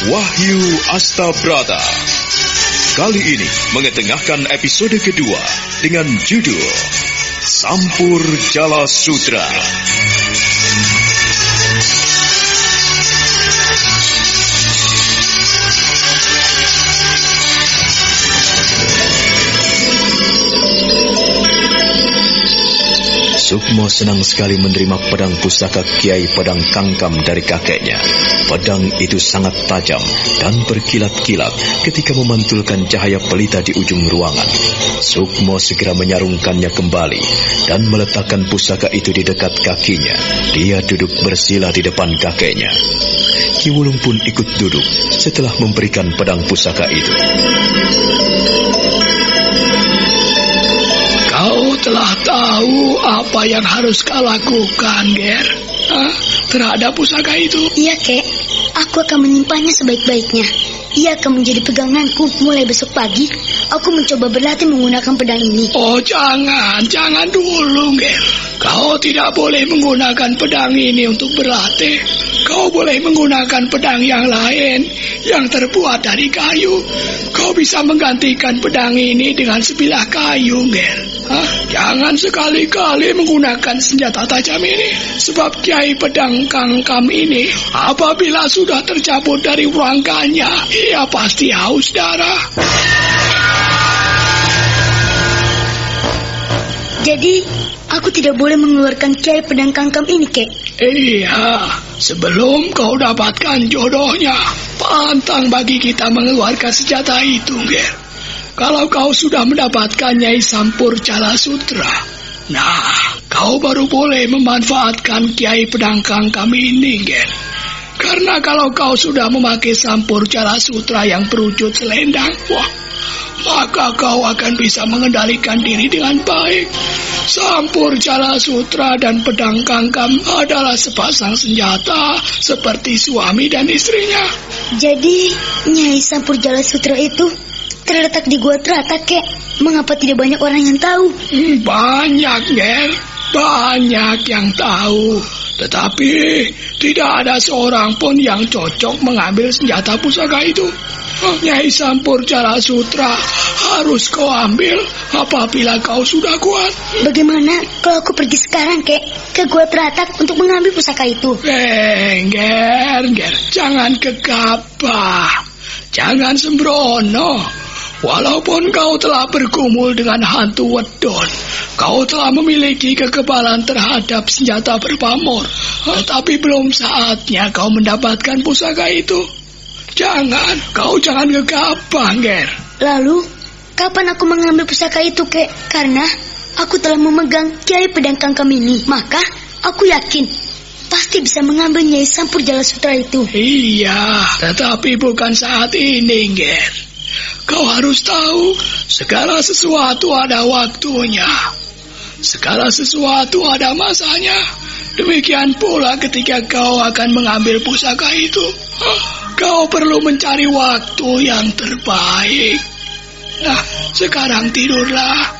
Wahyu Astabrata. Kali ini mengetengahkan episode kedua dengan judul Sampur Jala Sutra. Sukmo senang sekali menerima pedang pusaka Kiai Pedang Kangkam dari kakeknya. Pedang itu sangat tajam dan berkilat-kilat ketika memantulkan cahaya pelita di ujung ruangan. Sukmo segera menyarungkannya kembali dan meletakkan pusaka itu di dekat kakinya. Dia duduk bersila di depan kakeknya. Ki Wulung pun ikut duduk setelah memberikan pedang pusaka itu. Kau telah tahu apa yang harus kau lakukan, Ger? Terhadap pusaka itu? Iya, Kek. Aku akan menyimpannya sebaik-baiknya. Ia akan menjadi peganganku mulai besok pagi. Aku mencoba berlatih menggunakan pedang ini. Oh, jangan dulu, Ger. Kau tidak boleh menggunakan pedang ini untuk berlatih. Kau boleh menggunakan pedang yang lain yang terbuat dari kayu. Kau bisa menggantikan pedang ini dengan sebilah kayu, Ger. Jangan sekali-kali menggunakan senjata tajam ini. Sebab Kiai Pedang Kangkam ini apabila sudah tercabut dari rangkanya, ia pasti haus darah. Jadi, aku tidak boleh mengeluarkan Kiai Pedang Kangkam ini, Kek? Iya, sebelum kau dapatkan jodohnya, pantang bagi kita mengeluarkan senjata itu, Ger. Kalau kau sudah mendapatkan Nyai Sampur Jala Sutra, nah, kau baru boleh memanfaatkan Kiai Pedang Kangkam ini, Ger. Karena kalau kau sudah memakai Sampur Jala Sutra yang berwujud selendang, maka kau akan bisa mengendalikan diri dengan baik. Sampur Jala Sutra dan Pedang Kangkam adalah sepasang senjata seperti suami dan istrinya. Jadi, Nyai Sampur Jala Sutra itu terletak di Gua Teratak, Kek. Mengapa tidak banyak orang yang tahu? Banyak, Ger. Banyak yang tahu. Tetapi tidak ada seorang pun yang cocok mengambil senjata pusaka itu. Nyai Sampur Jala Sutra harus kau ambil apabila kau sudah kuat. Bagaimana kalau aku pergi sekarang, Kek, ke Gua Teratak untuk mengambil pusaka itu? Ger, jangan gegabah. Jangan sembrono. Walaupun kau telah bergumul dengan hantu wedon, kau telah memiliki kekebalan terhadap senjata berpamor, tetapi belum saatnya kau mendapatkan pusaka itu. Kau jangan gegabah, Ger. Lalu, kapan aku mengambil pusaka itu, Kek? Karena aku telah memegang Kiai Pedang Kangkam ini, maka aku yakin pasti bisa mengambil Nyai Sampur Jala Sutra itu. Iya, tetapi bukan saat ini, Ger. Kau harus tahu, segala sesuatu ada waktunya. Segala sesuatu ada masanya. Demikian pula ketika kau akan mengambil pusaka itu. Kau perlu mencari waktu yang terbaik. Nah, sekarang tidurlah.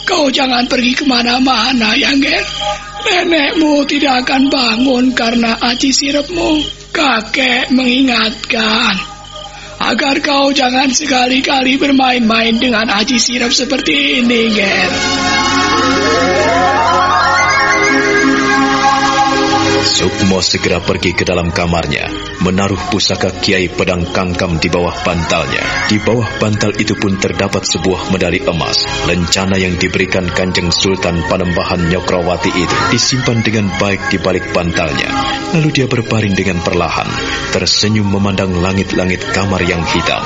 Kau jangan pergi kemana-mana, ya, Ger. Nenekmu tidak akan bangun karena aci sirupmu. Kakek mengingatkan agar kau jangan sekali-kali bermain-main dengan aci sirup seperti ini, Ger. Sukmo segera pergi ke dalam kamarnya, menaruh pusaka Kiai Pedang Kangkam di bawah bantalnya. Di bawah bantal itu pun terdapat sebuah medali emas. Lencana yang diberikan Kanjeng Sultan Panembahan Nyokrawati itu disimpan dengan baik di balik bantalnya. Lalu dia berbaring dengan perlahan, tersenyum memandang langit-langit kamar yang hitam.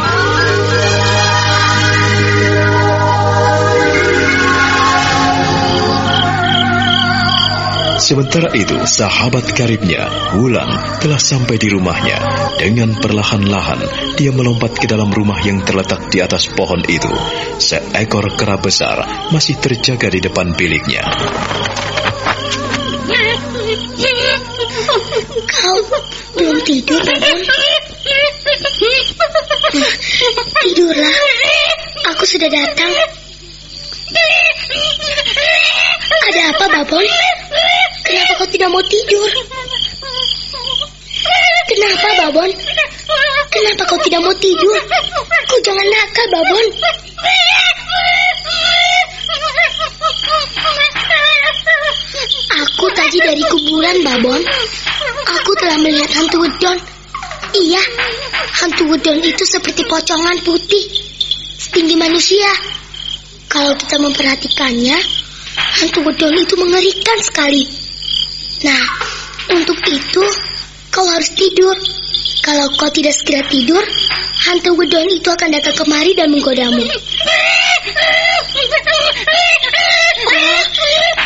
Sementara itu, sahabat karibnya, Wulan, telah sampai di rumahnya. Dengan perlahan-lahan, dia melompat ke dalam rumah yang terletak di atas pohon itu. Seekor kera besar masih terjaga di depan biliknya. Kau belum tidur, Babon? Tidurlah, aku sudah datang. Ada apa, Babon? Kenapa kau tidak mau tidur? Kenapa, Babon? Kenapa kau tidak mau tidur? Kau jangan nakal, Babon. Aku tadi dari kuburan, Babon. Aku telah melihat hantu wedon. Iya, hantu wedon itu seperti pocongan putih, setinggi manusia. Kalau kita memperhatikannya, hantu wedon itu mengerikan sekali. Nah, untuk itu kau harus tidur. Kalau kau tidak segera tidur, hantu wedon itu akan datang kemari dan menggodamu. Oh,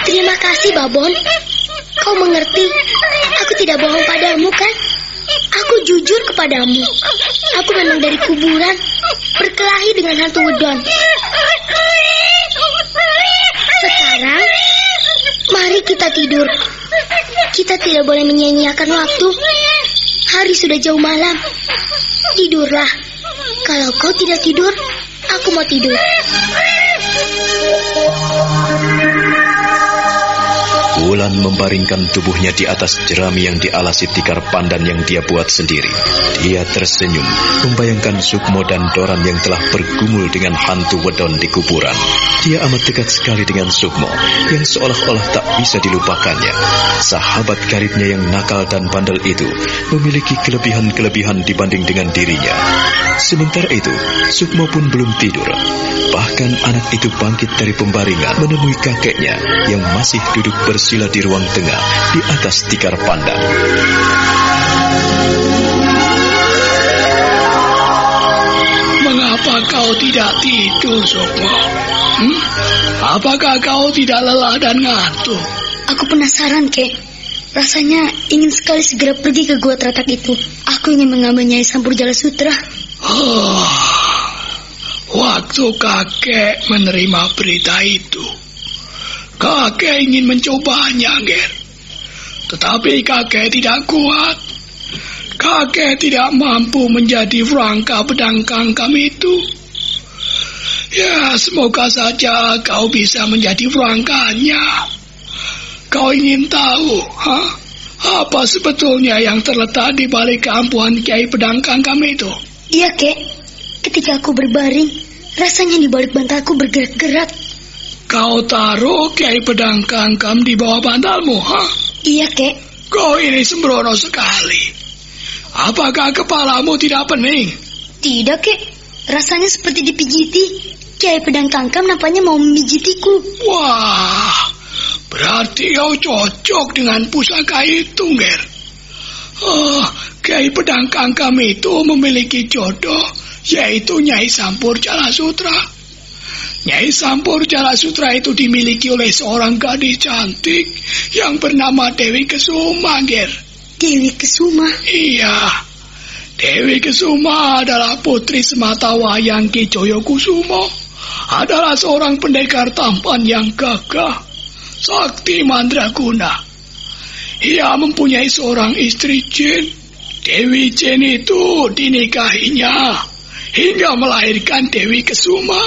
terima kasih, Babon. Kau mengerti. Aku tidak bohong padamu, kan? Aku jujur kepadamu. Aku memang dari kuburan, berkelahi dengan hantu wedon. Sekarang, mari kita tidur. Kita tidak boleh menyia-nyiakan waktu. Hari sudah jauh malam. Tidurlah. Kalau kau tidak tidur, aku mau tidur. Wulan membaringkan tubuhnya di atas jerami yang dialasi tikar pandan yang dia buat sendiri. Dia tersenyum, membayangkan Sukmo dan Doran yang telah bergumul dengan hantu wedon di kuburan. Dia amat dekat sekali dengan Sukmo, yang seolah-olah tak bisa dilupakannya. Sahabat karibnya yang nakal dan bandel itu memiliki kelebihan-kelebihan dibanding dengan dirinya. Sementara itu, Sukmo pun belum tidur. Bahkan anak itu bangkit dari pembaringan menemui kakeknya yang masih duduk bersila di ruang tengah di atas tikar pandan. Mengapa kau tidak tidur, Sukmo? Apakah kau tidak lelah dan ngantuk? Aku penasaran, Kek. Rasanya ingin sekali segera pergi ke gua teratak itu. Aku ingin mengambil Nyai Sampurjala Sutra. Waktu kakek menerima berita itu, kakek ingin mencobanya, Ger. Tetapi kakek tidak kuat. Kakek tidak mampu menjadi Vrangka pedang kangkam itu. Ya, semoga saja kau bisa menjadi Vrangkanya. Kau ingin tahu, apa sebetulnya yang terletak di balik keampuhan Kiai Pedang Kangkam itu? Iya, Kek. Ketika aku berbaring, rasanya di balik bantalku bergerak-gerak. Kau taruh Kiai Pedang Kangkam di bawah bantalmu, Iya, Kek. Kau ini sembrono sekali. Apakah kepalamu tidak pening? Tidak, Kek. Rasanya seperti dipijiti. Kiai Pedang Kangkam nampaknya mau memijitiku. Wah, berarti kau cocok dengan pusaka itu, Ger. Kiai Pedang Kangkam itu memiliki jodoh, yaitu Nyai Sampurjala Sutra. Nyai Sampurjala Sutra itu dimiliki oleh seorang gadis cantik yang bernama Dewi Kesuma, Ger. Dewi Kesuma? Iya. Dewi Kesuma adalah putri sematawayang Ki Joyokusumo. Adalah seorang pendekar tampan yang gagah, sakti mandraguna. Ia mempunyai seorang istri jin. Dewi Jin itu dinikahinya hingga melahirkan Dewi Kesuma.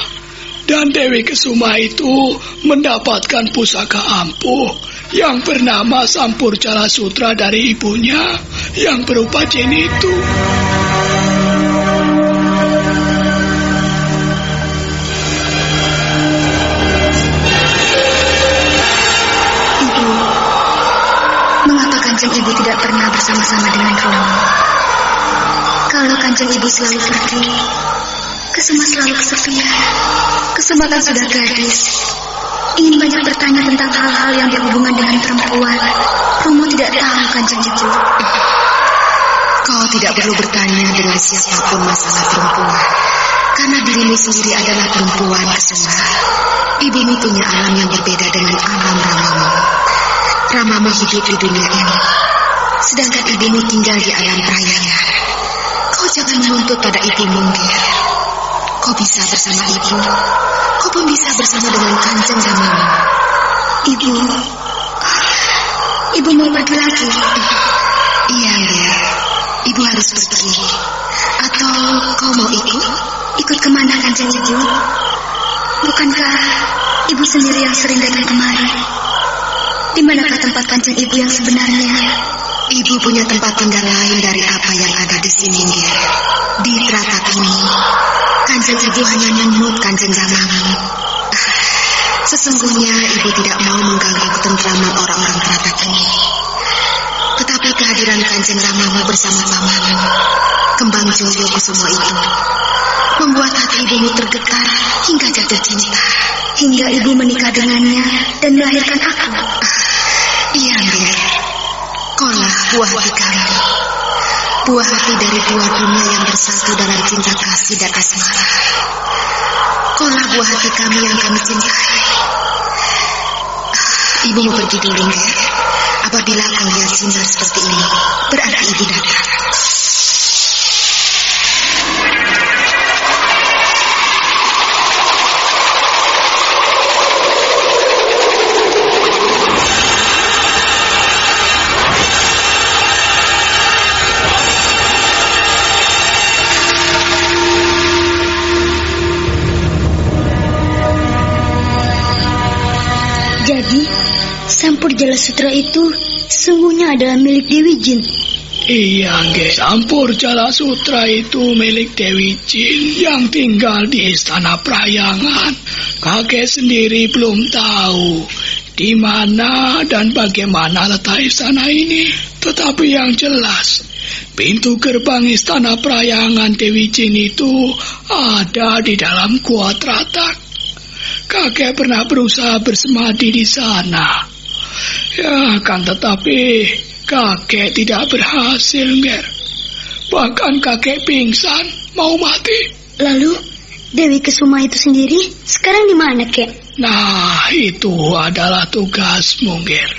Dan Dewi Kesuma itu mendapatkan pusaka ampuh yang bernama Sampurjala Sutra dari ibunya yang berupa jin itu. Kanjeng Ibu tidak pernah bersama-sama dengan Romo. Kalau Kanjeng Ibu selalu pergi, Kesuma selalu kesepian. Kesuma kan sudah gadis, ingin banyak bertanya tentang hal-hal yang berhubungan dengan perempuan. Romo tidak tahu, Kanjeng Ibu. Kau tidak perlu bertanya dengan siapapun masalah perempuan, karena dirimu sendiri adalah perempuan, Kesuma. Ibumu punya alam yang berbeda dengan alam Ramamu. Ramamu hidup di dunia ini, sedangkan ibumu tinggal di alam prayangan. Kau jangan menuntut pada ibumu, Ger. Kau bisa bersama ibu, kau pun bisa bersama dengan Kanjeng Ramamu. Ibu mau pergi lagi? Iya, Ger. Ibu harus pergi. Atau kau mau ikut? Ikut kemana, Kanjeng Ibu? Bukankah ibu sendiri yang sering datang kemari? Di manakah tempat Kanjeng Ibu yang sebenarnya? Ibu punya tempat tinggal lain dari apa yang ada di sini, Ger. Di teratak ini, Kanjeng Ibu hanya menyebut Kanjeng Ramamu. Sesungguhnya Ibu tidak mau mengganggu ketentraman orang-orang teratak ini. Tetapi kehadiran Kanjeng Ramamu bersama pamanmu, Kembang Joyo Kusumo itu, membuat hati ibumu tergetar hingga jatuh cinta. Hingga ibu menikah dengannya dan melahirkan aku. Iya, Ger. Kaulah buah hati kami. Buah hati dari dua dunia yang bersatu dalam cinta kasih dan asmara. Kaulah buah hati kami yang kami cintai. Ibu mau pergi dulu, Ger. Apabila kau lihat sinar seperti ini, berarti ibu datang. Jadi, Sampur Jala Sutra itu sesungguhnya adalah milik Dewi Jin. Iya, Nge. Sampur Jala Sutra itu milik Dewi Jin yang tinggal di Istana Prayangan. Kakek sendiri belum tahu di mana dan bagaimana letak istana ini. Tetapi yang jelas, pintu gerbang Istana Prayangan Dewi Jin itu ada di dalam Gua Teratak. Kakek pernah berusaha bersemadi di sana. Ya, kan tetapi kakek tidak berhasil, Nger. Bahkan kakek pingsan, mau mati. Lalu, Dewi Kesuma itu sendiri sekarang di mana, Kek? Nah, itu adalah tugasmu, Nger.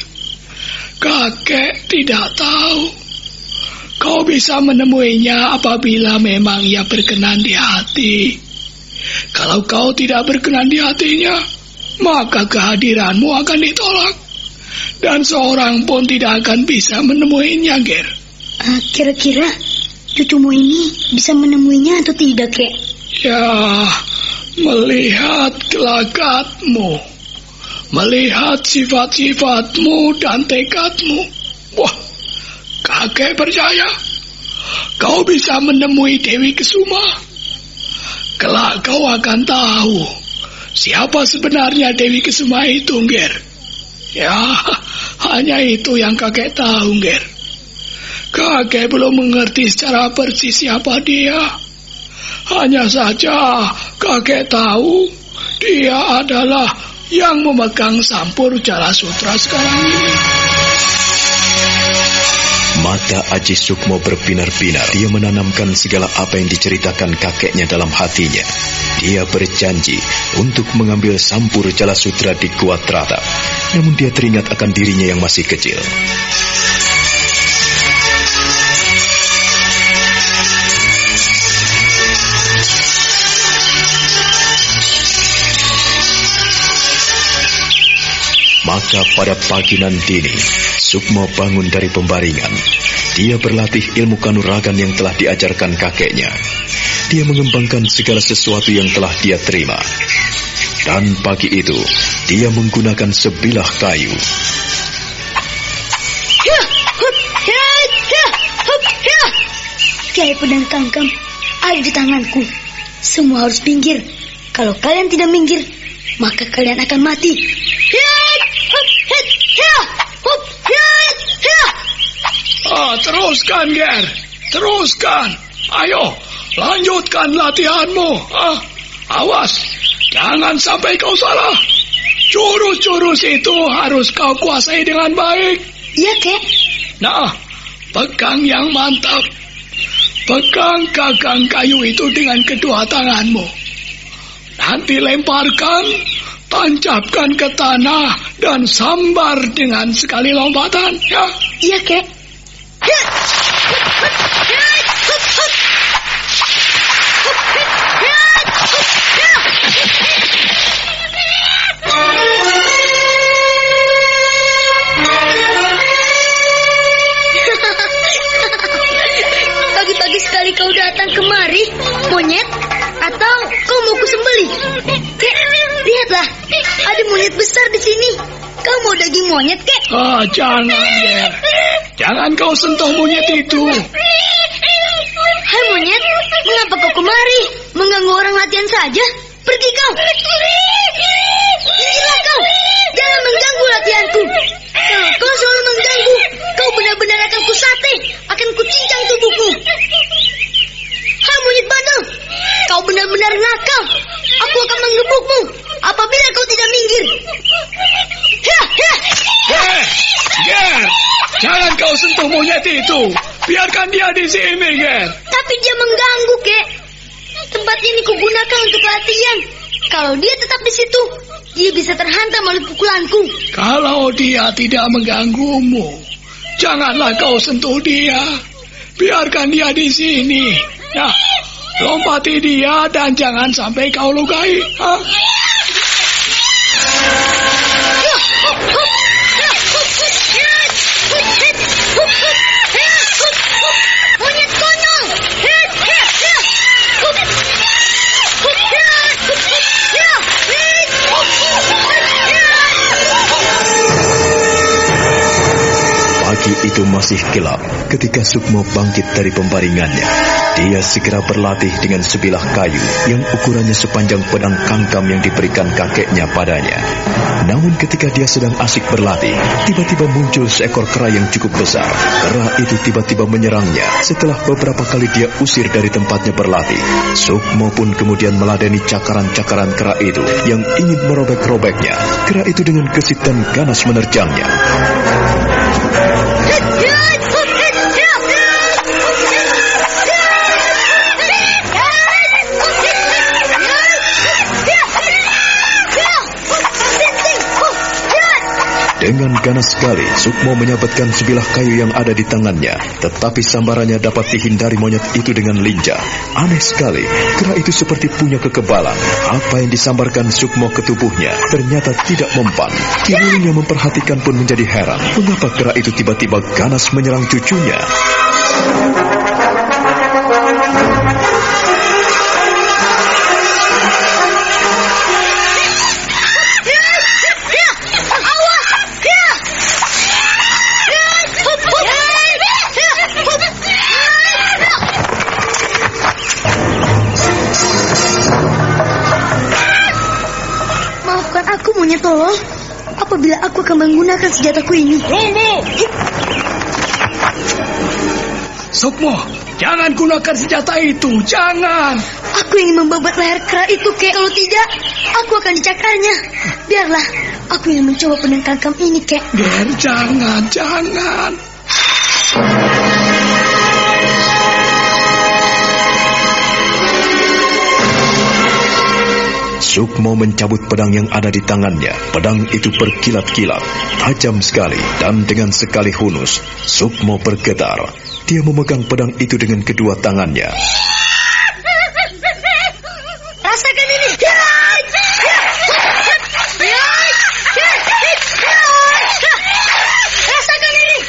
Kakek tidak tahu. Kau bisa menemuinya apabila memang ia berkenan di hati. Kalau kau tidak berkenan di hatinya, maka kehadiranmu akan ditolak. Dan seorang pun tidak akan bisa menemuinya, Ger. Kira-kira cucumu ini bisa menemuinya atau tidak, Kek? Ya, melihat gelagatmu, melihat sifat-sifatmu dan tekadmu. Wah, kakek percaya kau bisa menemui Dewi Kesuma. Kelak kau akan tahu siapa sebenarnya Dewi Kesuma itu, Nger. Ya, hanya itu yang kakek tahu, Nger. Kakek belum mengerti secara persis siapa dia. Hanya saja kakek tahu dia adalah yang memegang Sampur Jala Sutra sekarang ini. Mata Aji Sukmo berbinar-binar. Dia menanamkan segala apa yang diceritakan kakeknya dalam hatinya. Dia berjanji untuk mengambil Sampur Jala Sutra di Gua Teratak. Namun dia teringat akan dirinya yang masih kecil. Maka pada pagi nan dini, Sukmo bangun dari pembaringan. Dia berlatih ilmu kanuragan yang telah diajarkan kakeknya. Dia mengembangkan segala sesuatu yang telah dia terima. Dan pagi itu, dia menggunakan sebilah kayu. Kiai Pedang Kangkam ada di tanganku. Semua harus minggir. Kalau kalian tidak minggir, maka kalian akan mati. Teruskan, Ger. Teruskan. Ayo, lanjutkan latihanmu. Awas, jangan sampai kau salah. Jurus-jurus itu harus kau kuasai dengan baik. Iya, Kek. Nah, pegang yang mantap. Pegang gagang kayu itu dengan kedua tanganmu. Nanti lemparkan, tancapkan ke tanah, dan sambar dengan sekali lompatan, ya. Iya, Kek. Pagi-pagi sekali kau datang kemari, monyet, atau kau mau kusembelih? Kek, lihatlah, ada monyet besar di sini. Kau mau daging monyet, Kek? Jangan, Ger. Jangan kau sentuh monyet itu. Hai monyet, latihan saja. Pergi kau. Minggirlah kau. Jangan mengganggu latihanku. Kalau kau selalu mengganggu, kau benar-benar akan kusate, akan kucincang tubuhku. Monyet bandel, kau benar-benar nakal. Aku akan menggebukmu apabila kau tidak minggir. Ger, jangan kau sentuh monyet itu. Biarkan dia di sini, Ger. Tapi dia mengganggu, Kek. Tempat ini kugunakan untuk latihan. Kalau dia tetap di situ, dia bisa terhantam oleh pukulanku. Kalau dia tidak mengganggumu, janganlah kau sentuh dia. Biarkan dia di sini. Nah, lompati dia dan jangan sampai kau lukai. Monyet konyol. Pagi itu masih gelap ketika Sukmo bangkit dari pembaringannya. Dia segera berlatih dengan sebilah kayu yang ukurannya sepanjang pedang kangkam yang diberikan kakeknya padanya. Namun ketika dia sedang asik berlatih, tiba-tiba muncul seekor kera yang cukup besar. Kera itu tiba-tiba menyerangnya. Setelah beberapa kali dia usir dari tempatnya berlatih, Sukmo pun kemudian meladeni cakaran-cakaran kera itu yang ingin merobek-robeknya. Kera itu dengan gesit dan ganas menerjangnya. Dengan ganas sekali, Sukmo menyabetkan sebilah kayu yang ada di tangannya, tetapi sambarannya dapat dihindari monyet itu dengan lincah. Aneh sekali, kera itu seperti punya kekebalan. Apa yang disambarkan Sukmo ke tubuhnya ternyata tidak mempan. Ki Wuling yang memperhatikan pun menjadi heran, mengapa kera itu tiba-tiba ganas menyerang cucunya. Monyet tolol, apabila aku akan menggunakan senjataku ini. Tunggu! Sukmo, jangan gunakan senjata itu, jangan. Aku ingin membabat leher kera itu, Kek. Kalau tidak, aku akan dicakarnya. Biarlah, aku ingin mencoba pedang kangkam ini, Kek. Ger, jangan. Sukmo mencabut pedang yang ada di tangannya. Pedang itu berkilat-kilat, tajam sekali, dan dengan sekali hunus, Sukmo bergetar. Dia memegang pedang itu dengan kedua tangannya. Rasakan ini. Rasakan ini.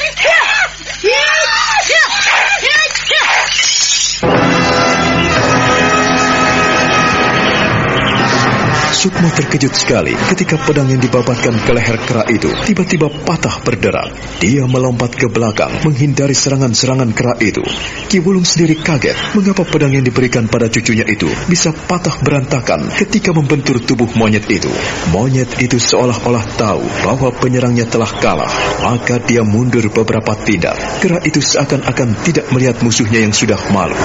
Sukmo terkejut sekali ketika pedang yang dibabatkan ke leher kera itu tiba-tiba patah berderak. Dia melompat ke belakang menghindari serangan-serangan kera itu. Ki Wulung sendiri kaget mengapa pedang yang diberikan pada cucunya itu bisa patah berantakan ketika membentur tubuh monyet itu. Monyet itu seolah-olah tahu bahwa penyerangnya telah kalah, maka dia mundur beberapa tindak. Kera itu seakan-akan tidak melihat musuhnya yang sudah malu.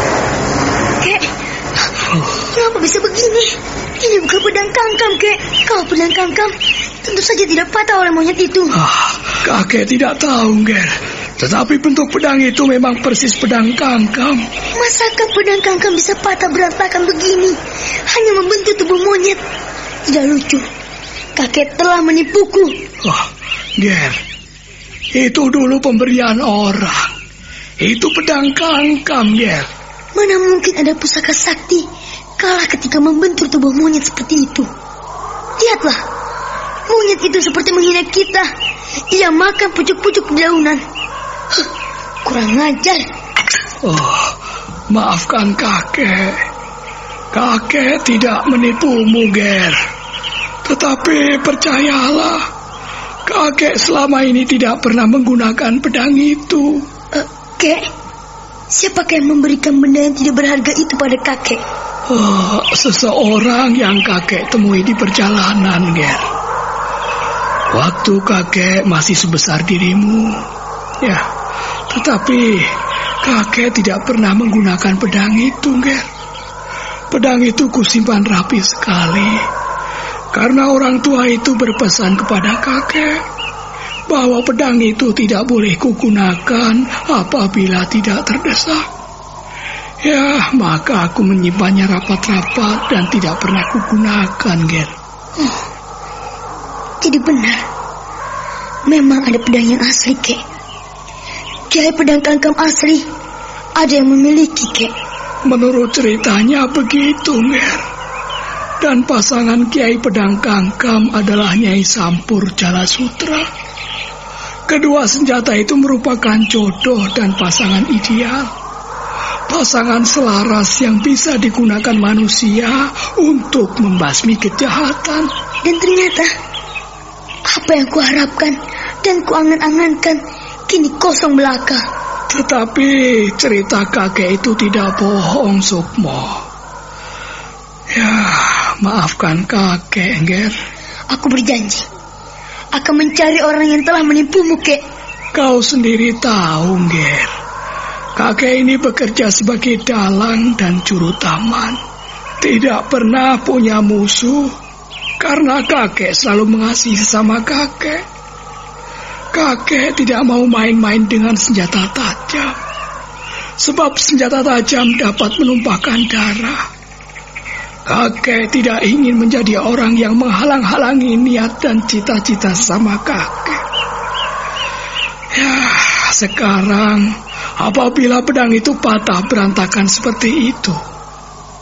Kek, kenapa bisa begini? Ini bukan pedang kangkam, Kek. Kalau pedang kangkam, tentu saja tidak patah oleh monyet itu. Kakek tidak tahu, Ger. Tetapi bentuk pedang itu memang persis pedang kangkam. Masakah pedang kangkam bisa patah berantakan begini? Hanya membentuk tubuh monyet. Tidak lucu. Kakek telah menipuku. Ger, itu dulu pemberian orang. Itu pedang kangkam, Ger. Mana mungkin ada pusaka sakti kalah ketika membentur tubuh monyet seperti itu. Lihatlah, monyet itu seperti menghina kita. Ia makan pucuk-pucuk dedaunan. Kurang ajar. Maafkan kakek. Kakek tidak menipumu, Ger. Tetapi percayalah, kakek selama ini tidak pernah menggunakan pedang itu. Kek, siapakah yang memberikan benda yang tidak berharga itu pada kakek? Seseorang yang kakek temui di perjalanan, Ger. Waktu kakek masih sebesar dirimu. Ya, tetapi kakek tidak pernah menggunakan pedang itu, Ger. Pedang itu kusimpan rapi sekali, karena orang tua itu berpesan kepada kakek bahwa pedang itu tidak boleh kugunakan apabila tidak terdesak. Ya, maka aku menyimpannya rapat-rapat dan tidak pernah kugunakan, Ger. Jadi benar, memang ada pedang yang asli, Kek. Kiai Pedang Kangkam asli ada yang memiliki, Kek. Menurut ceritanya begitu, Ger. Dan pasangan Kiai Pedang Kangkam adalah Nyai Sampur Jalasutra. Kedua senjata itu merupakan jodoh dan pasangan ideal. Pasangan selaras yang bisa digunakan manusia untuk membasmi kejahatan. Dan ternyata apa yang kuharapkan dan kuangan-angankan kini kosong belaka. Tetapi cerita kakek itu tidak bohong, Sukmo. Ya, maafkan kakek, Ger. Aku berjanji akan mencari orang yang telah menipumu, Kek. Kau sendiri tahu, Ger. Kakek ini bekerja sebagai dalang dan juru taman. Tidak pernah punya musuh, karena kakek selalu mengasihi sesama kakek. Kakek tidak mau main-main dengan senjata tajam, sebab senjata tajam dapat menumpahkan darah. Kakek tidak ingin menjadi orang yang menghalang-halangi niat dan cita-cita sesama kakek. Ya, sekarang apabila pedang itu patah berantakan seperti itu,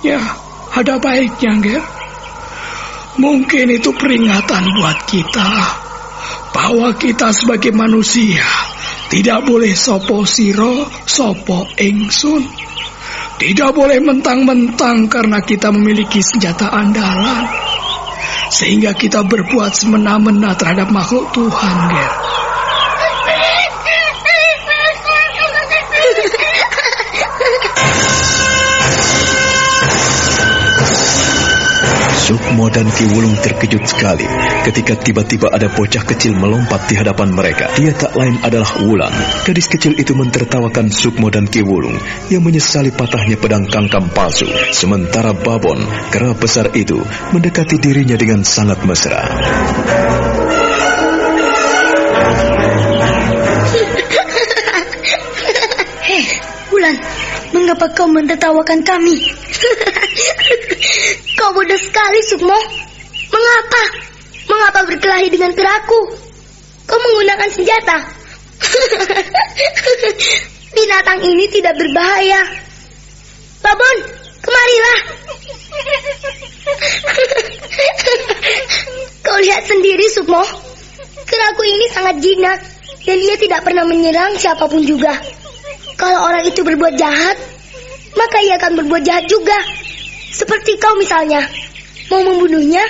ya, ada baiknya, Ger. Mungkin itu peringatan buat kita bahwa kita sebagai manusia tidak boleh sopo siro, sopo ingsun. Tidak boleh mentang-mentang karena kita memiliki senjata andalan, sehingga kita berbuat semena-mena terhadap makhluk Tuhan, Ger. Sukmo dan Ki Wulung terkejut sekali ketika tiba-tiba ada bocah kecil melompat di hadapan mereka. Dia tak lain adalah Wulan. Gadis kecil itu mentertawakan Sukmo dan Ki Wulung yang menyesali patahnya pedang Kangkam palsu. Sementara Babon, kera besar itu, mendekati dirinya dengan sangat mesra. Hei, Wulan, mengapa kau mentertawakan kami? Kau bodoh sekali, Sukmo. Mengapa? Mengapa berkelahi dengan keraku? Kau menggunakan senjata. Binatang ini tidak berbahaya. Babon, kemarilah. Kau lihat sendiri, Sukmo. Keraku ini sangat jinak dan dia tidak pernah menyerang siapapun juga. Kalau orang itu berbuat jahat, maka ia akan berbuat jahat juga. Seperti kau misalnya, mau membunuhnya,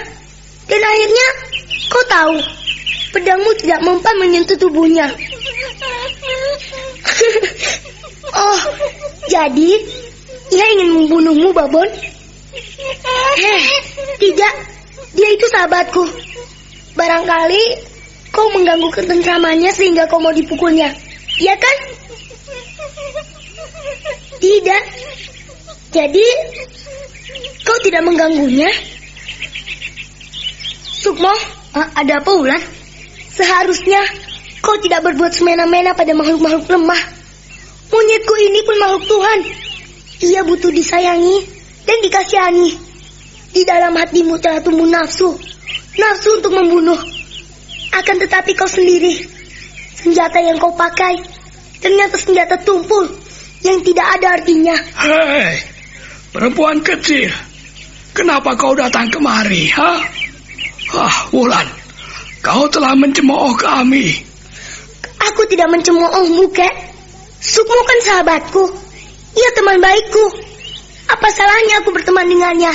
dan akhirnya kau tahu, pedangmu tidak mempan menyentuh tubuhnya. Oh, jadi ia ingin membunuhmu, Babon? Tidak, dia itu sahabatku. Barangkali kau mengganggu ketentramannya sehingga kau mau dipukulnya, iya kan? Tidak. Jadi kau tidak mengganggunya? Sukmo, ada apa, Wulan? Seharusnya kau tidak berbuat semena-mena pada makhluk-makhluk lemah. Monyetku ini pun makhluk Tuhan. Ia butuh disayangi dan dikasihani. Di dalam hatimu telah tumbuh nafsu untuk membunuh. Akan tetapi kau sendiri, senjata yang kau pakai ternyata senjata tumpul yang tidak ada artinya. Hei, perempuan kecil, kenapa kau datang kemari, ha? Wulan, kau telah mencemooh kami. Aku tidak mencemoohmu, Kek. Sukmo kan sahabatku. Ia teman baikku. Apa salahnya aku berteman dengannya?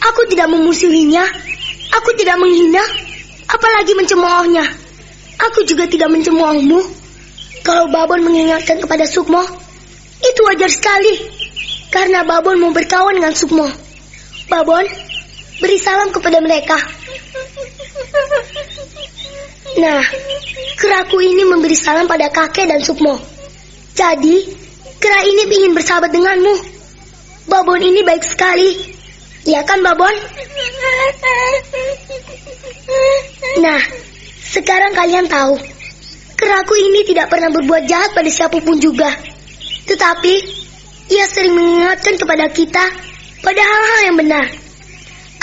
Aku tidak memusuhinya. Aku tidak menghina, apalagi mencemoohnya. Aku juga tidak mencemoohmu. Kalau Babon mengingatkan kepada Sukmo, Itu wajar sekali, karena Babon mau berkawan dengan Sukmo. Babon, beri salam kepada mereka. Nah, keraku ini memberi salam pada kakek dan Sukmo. Jadi, kera ini ingin bersahabat denganmu. Babon ini baik sekali. Ya kan, Babon? Nah, sekarang kalian tahu, keraku ini tidak pernah berbuat jahat pada siapapun juga. Tetapi, ia sering mengingatkan kepada kita pada hal-hal yang benar.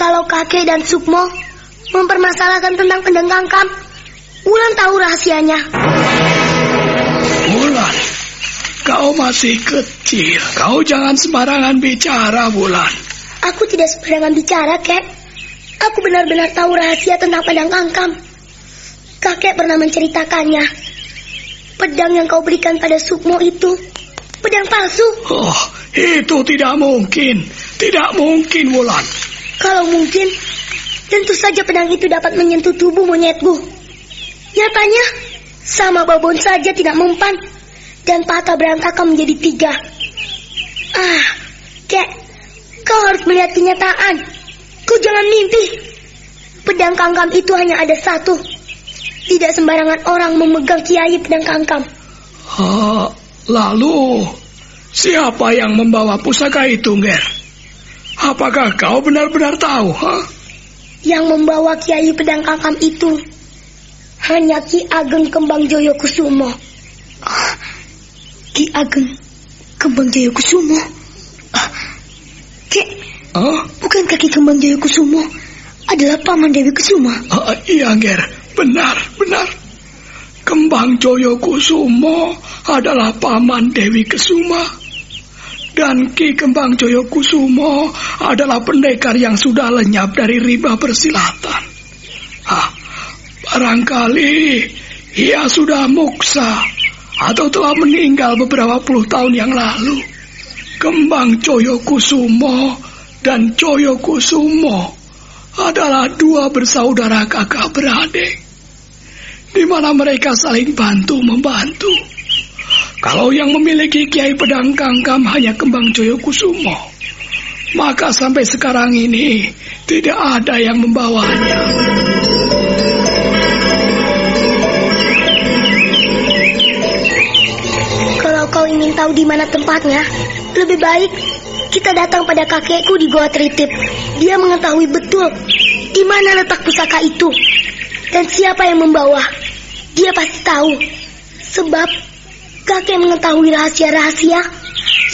Kalau kakek dan Sukmo mempermasalahkan tentang pedang Kangkam, Wulan tahu rahasianya. Wulan, kau masih kecil. Kau jangan sembarangan bicara, Wulan. Aku tidak sembarangan bicara, Kek. Aku benar-benar tahu rahasia tentang pedang Kangkam. Kakek pernah menceritakannya. Pedang yang kau berikan pada Sukmo itu pedang palsu. Oh, itu tidak mungkin. Tidak mungkin, Wulan. Kalau mungkin, tentu saja pedang itu dapat menyentuh tubuh monyetku. Nyatanya, sama Babon saja tidak mempan, dan patah berantakan menjadi 3. Kek, kau harus melihat kenyataan. Kau jangan mimpi. Pedang Kangkam itu hanya ada 1. Tidak sembarangan orang memegang kiai pedang Kangkam. Lalu, siapa yang membawa pusaka itu, Nger? Apakah kau benar-benar tahu, Yang membawa kiai pedang Kangkam itu hanya Ki Ageng Kembang Joyokusumo. Ki Ageng Kembang Joyokusumo? Kek, bukankah Ki Kembang Joyokusumo adalah paman Dewi Kusuma? Iya, Nger, benar. Kembang Joyokusumo adalah paman Dewi Kusuma. Dan Ki Kembang Joyokusumo adalah pendekar yang sudah lenyap dari rimba persilatan. Barangkali ia sudah muksa atau telah meninggal beberapa puluh tahun yang lalu. Kembang Joyokusumo dan Joyokusumo adalah 2 bersaudara kakak beradik, di mana mereka saling bantu-membantu. Kalau yang memiliki kiai pedang Kangkam hanya Kembang Joyokusumo, maka sampai sekarang ini tidak ada yang membawanya. Kalau kau ingin tahu di mana tempatnya, lebih baik kita datang pada kakekku di Goa Tritip. Dia mengetahui betul di mana letak pusaka itu dan siapa yang membawa. Dia pasti tahu, sebab kakek mengetahui rahasia-rahasia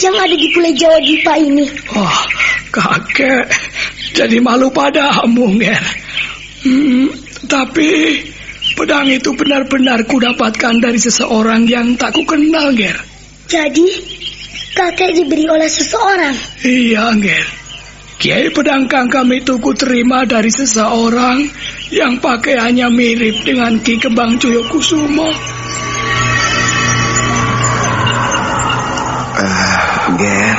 yang ada di Pulau Jawa Dipa ini. Kakek jadi malu padamu, Nger. Tapi pedang itu benar-benar kudapatkan dari seseorang yang tak kukenal, Nger. Jadi, kakek diberi oleh seseorang? Iya, Nger. Kiai pedang Kangkam itu kuterima dari seseorang yang pakaiannya mirip dengan Ki Kembang Joyokusumo. Nger,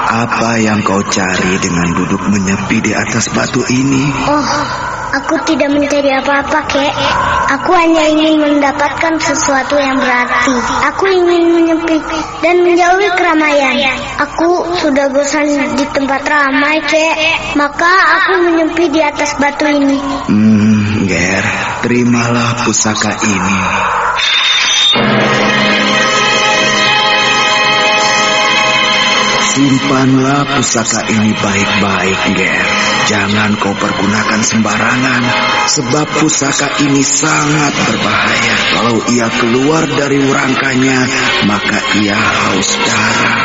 apa yang kau cari dengan duduk menyepi di atas batu ini? Aku tidak mencari apa-apa, Kek. Aku hanya ingin mendapatkan sesuatu yang berarti. Aku ingin menyepi dan menjauhi keramaian. Aku sudah bosan di tempat ramai, Kek. Maka aku menyepi di atas batu ini. Nger, terimalah pusaka ini. Simpanlah pusaka ini baik-baik, Nger. Jangan kau pergunakan sembarangan, sebab pusaka ini sangat berbahaya. Kalau ia keluar dari rangkanya, maka ia haus darah.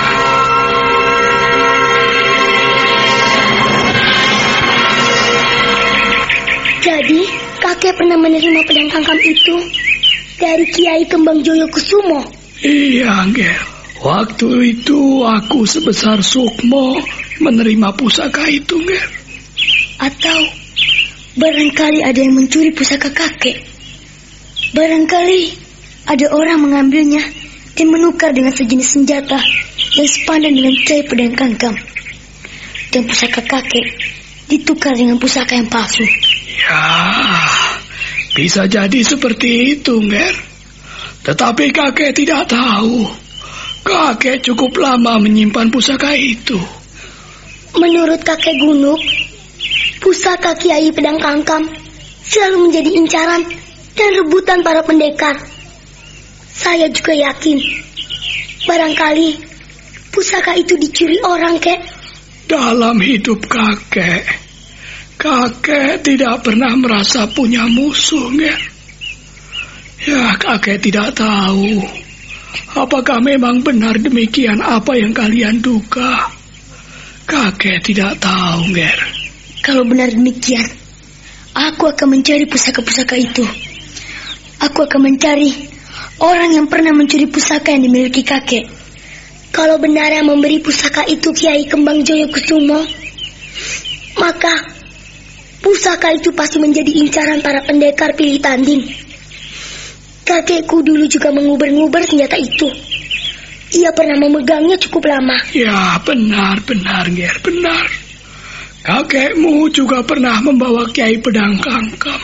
Jadi, kakek pernah menerima pedang Kangkam itu dari Kiai Kembang Joyokusumo? Iya, Nger. Waktu itu aku sebesar Sukmo menerima pusaka itu, Nger. Atau barangkali ada yang mencuri pusaka kakek. Barangkali ada orang mengambilnya dan menukar dengan sejenis senjata yang sepadan dengan Kiai pedang Kangkam. Dan pusaka kakek ditukar dengan pusaka yang palsu. Ya, bisa jadi seperti itu, Nger. Tetapi kakek tidak tahu kakek cukup lama menyimpan pusaka itu. Menurut kakek Gunuk, pusaka Kiai Pedang Kangkam selalu menjadi incaran dan rebutan para pendekar. Saya juga yakin, barangkali pusaka itu dicuri orang, Kek. Dalam hidup kakek tidak pernah merasa punya musuh, Nger. Ya, kakek tidak tahu apakah memang benar demikian apa yang kalian duga. Kakek tidak tahu, Nger. Kalau benar demikian, aku akan mencari pusaka-pusaka itu. Aku akan mencari orang yang pernah mencuri pusaka yang dimiliki kakek. Kalau benar yang memberi pusaka itu Kiai Kembang Joyokusumo, maka pusaka itu pasti menjadi incaran para pendekar pilih tanding. Kakekku dulu juga mengubur-ngubur senjata itu. Ia pernah memegangnya cukup lama. Ya, benar, Nger, benar. Kakekmu juga pernah membawa Kiai Pedang Kangkam.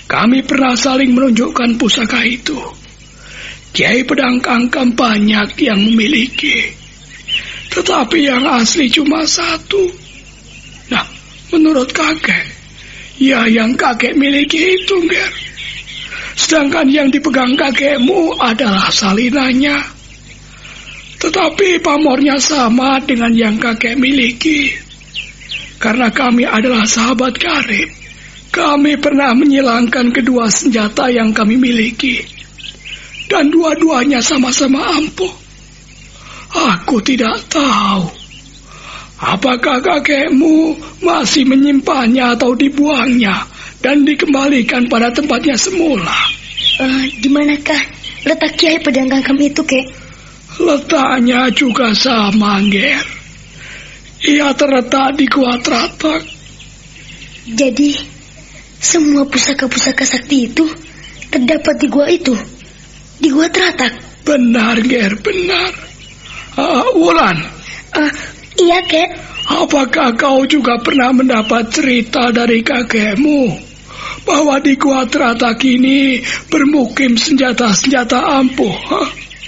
Kami pernah saling menunjukkan pusaka itu. Kiai Pedang Kangkam banyak yang memiliki, tetapi yang asli cuma satu. Nah, menurut kakek, ya yang kakek miliki itu, Nger. Sedangkan yang dipegang kakekmu adalah salinannya. Tetapi pamornya sama dengan yang kakek miliki. Karena kami adalah sahabat karib, kami pernah menyilangkan kedua senjata yang kami miliki. Dan dua-duanya sama-sama ampuh. Aku tidak tahu apakah kakekmu masih menyimpannya atau dibuangnya dan dikembalikan pada tempatnya semula. Di manakah letak Kiai Pedang Kangkam itu, Kek? Letaknya juga sama, Nger. Ia terletak di Gua Tratak. Jadi, semua pusaka-pusaka sakti itu terdapat di gua itu? Di Gua Tratak? Benar, Nger, benar. Wulan. Iya, Kek. Apakah kau juga pernah mendapat cerita dari kakekmu bahwa di Gua Tratak ini bermukim senjata-senjata ampuh?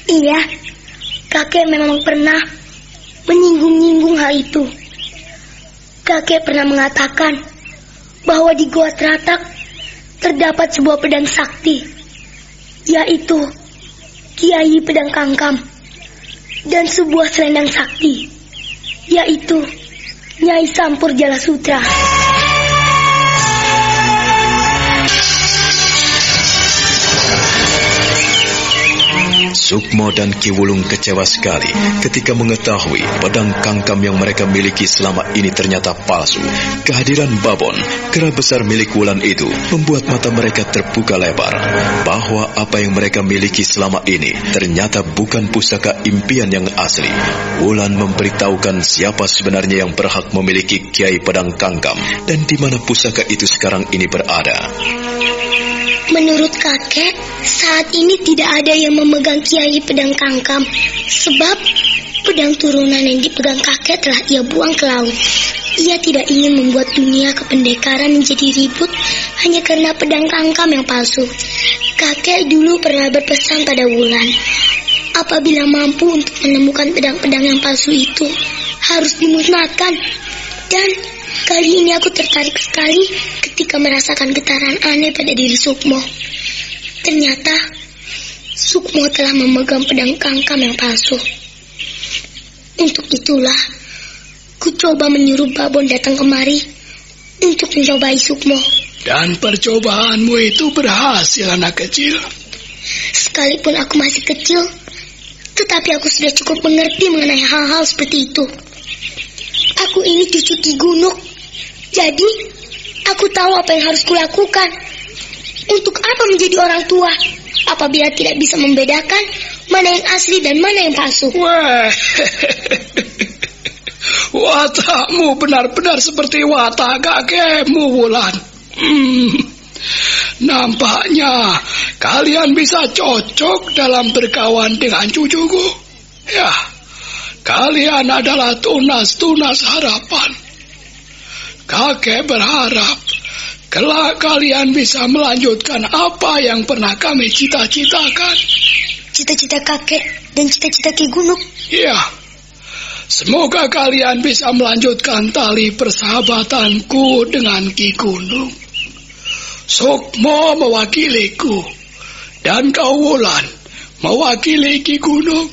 Iya, kakek memang pernah menyinggung-nyinggung hal itu. Kakek pernah mengatakan bahwa di Gua Tratak terdapat sebuah pedang sakti, yaitu Kiai Pedang Kangkam, dan sebuah selendang sakti, yaitu Nyai Sampur Jala Sutra. Sukmo dan Ki Wulung kecewa sekali ketika mengetahui pedang kangkam yang mereka miliki selama ini ternyata palsu. Kehadiran Babon, kera besar milik Wulan itu, membuat mata mereka terbuka lebar bahwa apa yang mereka miliki selama ini ternyata bukan pusaka impian yang asli. Wulan memberitahukan siapa sebenarnya yang berhak memiliki Kiai Pedang Kangkam dan di mana pusaka itu sekarang ini berada. Menurut kakek, saat ini tidak ada yang memegang Kiai Pedang Kangkam, sebab pedang turunan yang dipegang kakek telah ia buang ke laut. Ia tidak ingin membuat dunia kependekaran menjadi ribut hanya karena pedang kangkam yang palsu. Kakek dulu pernah berpesan pada Wulan, apabila mampu untuk menemukan pedang-pedang yang palsu itu, harus dimusnahkan. Dan kali ini aku tertarik sekali ketika merasakan getaran aneh pada diri Sukmo. Ternyata Sukmo telah memegang pedang kangkam yang palsu. Untuk itulah ku coba menyuruh Babon datang kemari untuk mencobai Sukmo. Dan percobaanmu itu berhasil, anak kecil. Sekalipun aku masih kecil, tetapi aku sudah cukup mengerti mengenai hal-hal seperti itu. Aku ini cucu Ki Gunuk, jadi aku tahu apa yang harus kulakukan. Untuk apa menjadi orang tua apabila tidak bisa membedakan mana yang asli dan mana yang palsu? Wah, watakmu benar-benar seperti watak kakekmu, Wulan. Nampaknya kalian bisa cocok dalam berkawan dengan cucuku. Ya, kalian adalah tunas-tunas harapan. Kakek berharap kelak kalian bisa melanjutkan apa yang pernah kami cita-citakan. cita-cita kakek dan cita-cita Ki Gunung. Ya, semoga kalian bisa melanjutkan tali persahabatanku dengan Ki Gunung. Sukmo mewakiliku, dan kau Wulan mewakili Ki Gunung.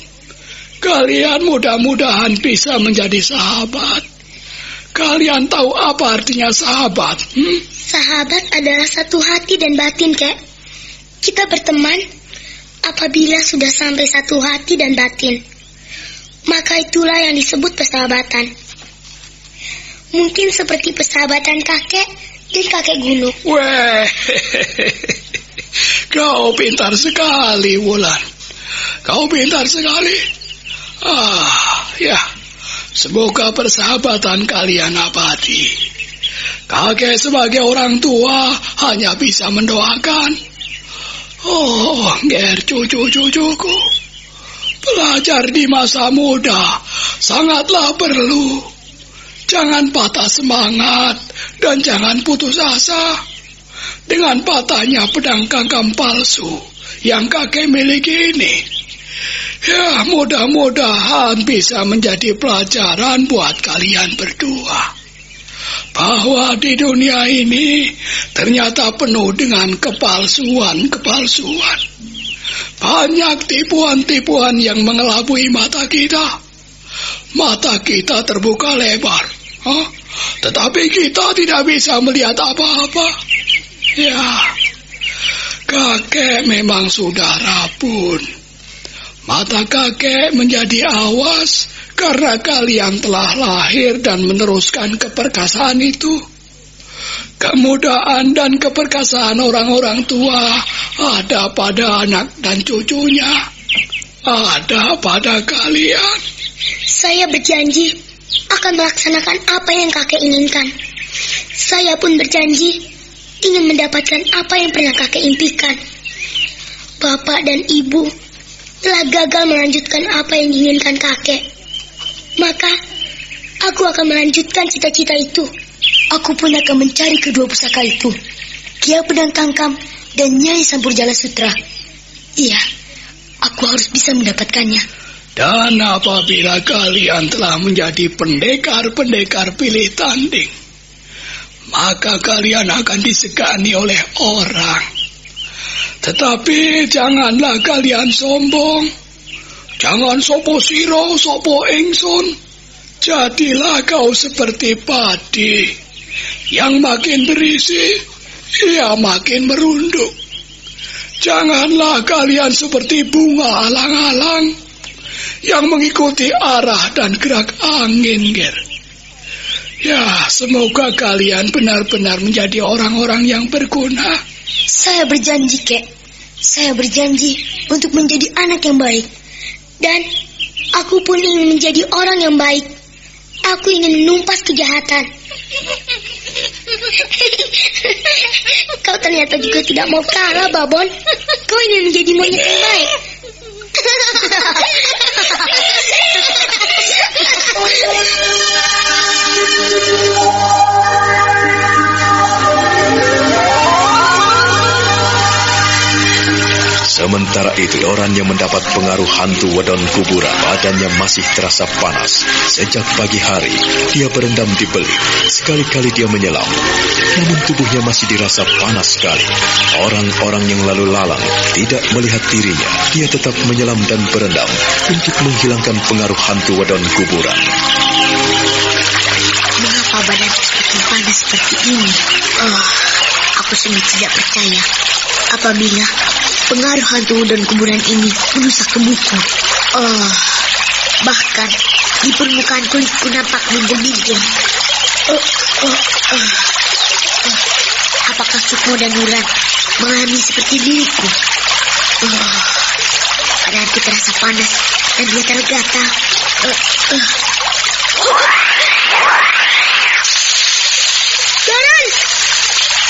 Kalian mudah-mudahan bisa menjadi sahabat. Kalian tahu apa artinya sahabat? Sahabat adalah satu hati dan batin, Kek. Kita berteman apabila sudah sampai satu hati dan batin. Maka itulah yang disebut persahabatan. Mungkin seperti persahabatan kakek dan kakek Gunung. Weh, kau pintar sekali, Wulan. Kau pintar sekali. Ya, semoga persahabatan kalian abadi. Kakek sebagai orang tua hanya bisa mendoakan. Ger, cucu-cucuku, belajar di masa muda sangatlah perlu. Jangan patah semangat dan jangan putus asa. Dengan patahnya pedang Kangkam palsu yang kakek miliki ini, ya mudah-mudahan bisa menjadi pelajaran buat kalian berdua. Bahwa di dunia ini ternyata penuh dengan kepalsuan-kepalsuan. Banyak tipuan-tipuan yang mengelabui mata kita. Mata kita terbuka lebar, tetapi kita tidak bisa melihat apa-apa. Ya, kakek memang sudah rabun. Mata kakek menjadi awas karena kalian telah lahir dan meneruskan keperkasaan itu. Kemudahan dan keperkasaan orang-orang tua ada pada anak dan cucunya. Ada pada kalian. Saya berjanji akan melaksanakan apa yang kakek inginkan. Saya pun berjanji ingin mendapatkan apa yang pernah kakek impikan. Bapak dan ibu telah gagal melanjutkan apa yang diinginkan kakek. Maka aku akan melanjutkan cita-cita itu. Aku pun akan mencari kedua pusaka itu, Kiai Pedang Kangkam dan Nyai Sampurjala Sutra. Iya, aku harus bisa mendapatkannya. Dan apabila kalian telah menjadi pendekar-pendekar pilih tanding, maka kalian akan disegani oleh orang. Tetapi janganlah kalian sombong. Jangan sopo siro, sopo ingsun. Jadilah kau seperti padi yang makin berisi, ia makin merunduk. Janganlah kalian seperti bunga alang-alang yang mengikuti arah dan gerak angin, Ger. Ya, semoga kalian benar-benar menjadi orang-orang yang berguna. Saya berjanji, Kek. Saya berjanji untuk menjadi anak yang baik. Dan aku pun ingin menjadi orang yang baik. Aku ingin menumpas kejahatan. Kau ternyata juga tidak mau kalah, Babon. Kau ingin menjadi monyet yang baik. Sementara itu, Doran yang mendapat pengaruh hantu wedon kuburan, badannya masih terasa panas. Sejak pagi hari, dia berendam di belik. Sekali-kali dia menyelam, namun tubuhnya masih dirasa panas sekali. Orang-orang yang lalu lalang tidak melihat dirinya. Dia tetap menyelam dan berendam untuk menghilangkan pengaruh hantu wedon kuburan. Mengapa badanku semakin panas seperti ini? Aku sungguh tidak percaya apabila pengaruh hantu dan kuburan ini merusak tubuhku. Bahkan di permukaan kulitku nampak bingung-bingung. Apakah Sukmo dan Wulan mengalami seperti diriku? Badanku terasa panas dan gatal-gatal.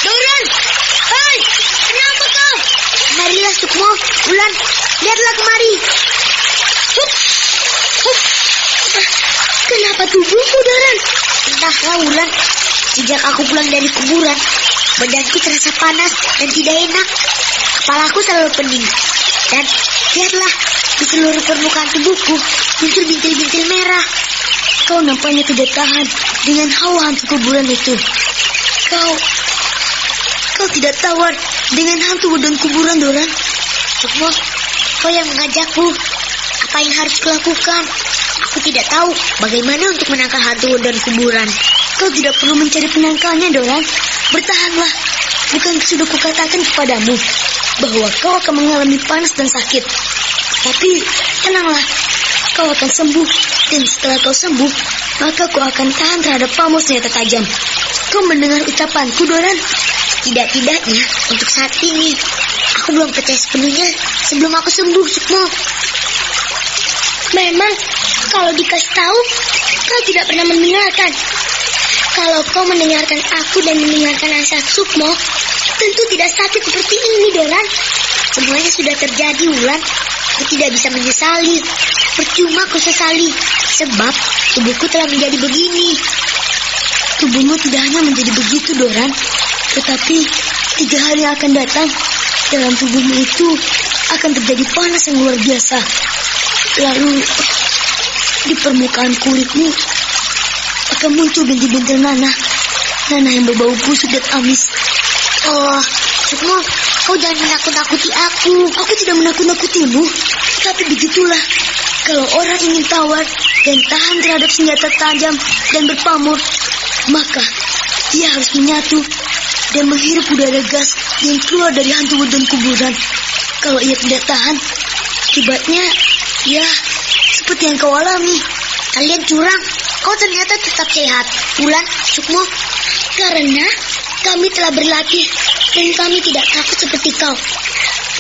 Doran! Hei! Kenapa kau? Marilah Sukmo, Wulan, lihatlah kemari. Kenapa tubuhmu, Doran? Entahlah, Wulan. Sejak aku pulang dari kuburan, badanku terasa panas dan tidak enak. kepalaku selalu pening. Dan lihatlah, di seluruh permukaan tubuhku muncul bintil-bintil merah. Kau nampaknya tidak tahan dengan hawa hantu kuburan itu. Kau tidak tawar dengan hantu dan kuburan, Doran. Sukmo, kau yang mengajakku. Apa yang harus kulakukan? Aku tidak tahu bagaimana untuk menangkal hantu dan kuburan. Kau tidak perlu mencari penangkalnya, Doran. Bertahanlah. Bukan sudah kukatakan kepadamu bahwa kau akan mengalami panas dan sakit. Tapi tenanglah, kau akan sembuh. Dan setelah kau sembuh, maka kau akan tahan terhadap pamor senjata tajam. Kau mendengar ucapanku, Doran? Tidak-tidaknya untuk saat ini aku belum percaya sepenuhnya sebelum aku sembuh, Sukmo. Memang kalau dikasih tahu, kau tidak pernah mendengarkan. Kalau kau mendengarkan aku dan mendengarkan nasihat Sukmo, tentu tidak sakit seperti ini, Doran. Semuanya sudah terjadi, Wulan. Aku tidak bisa menyesali. Percuma aku sesali, sebab tubuhku telah menjadi begini. Tubuhmu tidak hanya menjadi begitu, Doran, tetapi 3 hari yang akan datang, dalam tubuhmu itu akan terjadi panas yang luar biasa. Lalu di permukaan kulitmu akan muncul bintil-bintil nanah yang berbau busuk dan amis. Oh, Sukmo, kau jangan menakut-nakuti aku. Aku tidak menakut-nakutimu, tapi begitulah. Kalau orang ingin tawar dan tahan terhadap senjata tajam dan berpamor, maka dia harus menyatu dan menghirup udara gas yang keluar dari hantu dan kuburan. Kalau ia tidak tahan, akibatnya ya seperti yang kau alami. Kalian curang. Kau ternyata tetap sehat, Wulan, Sukmo. Karena kami telah berlatih dan kami tidak takut seperti kau.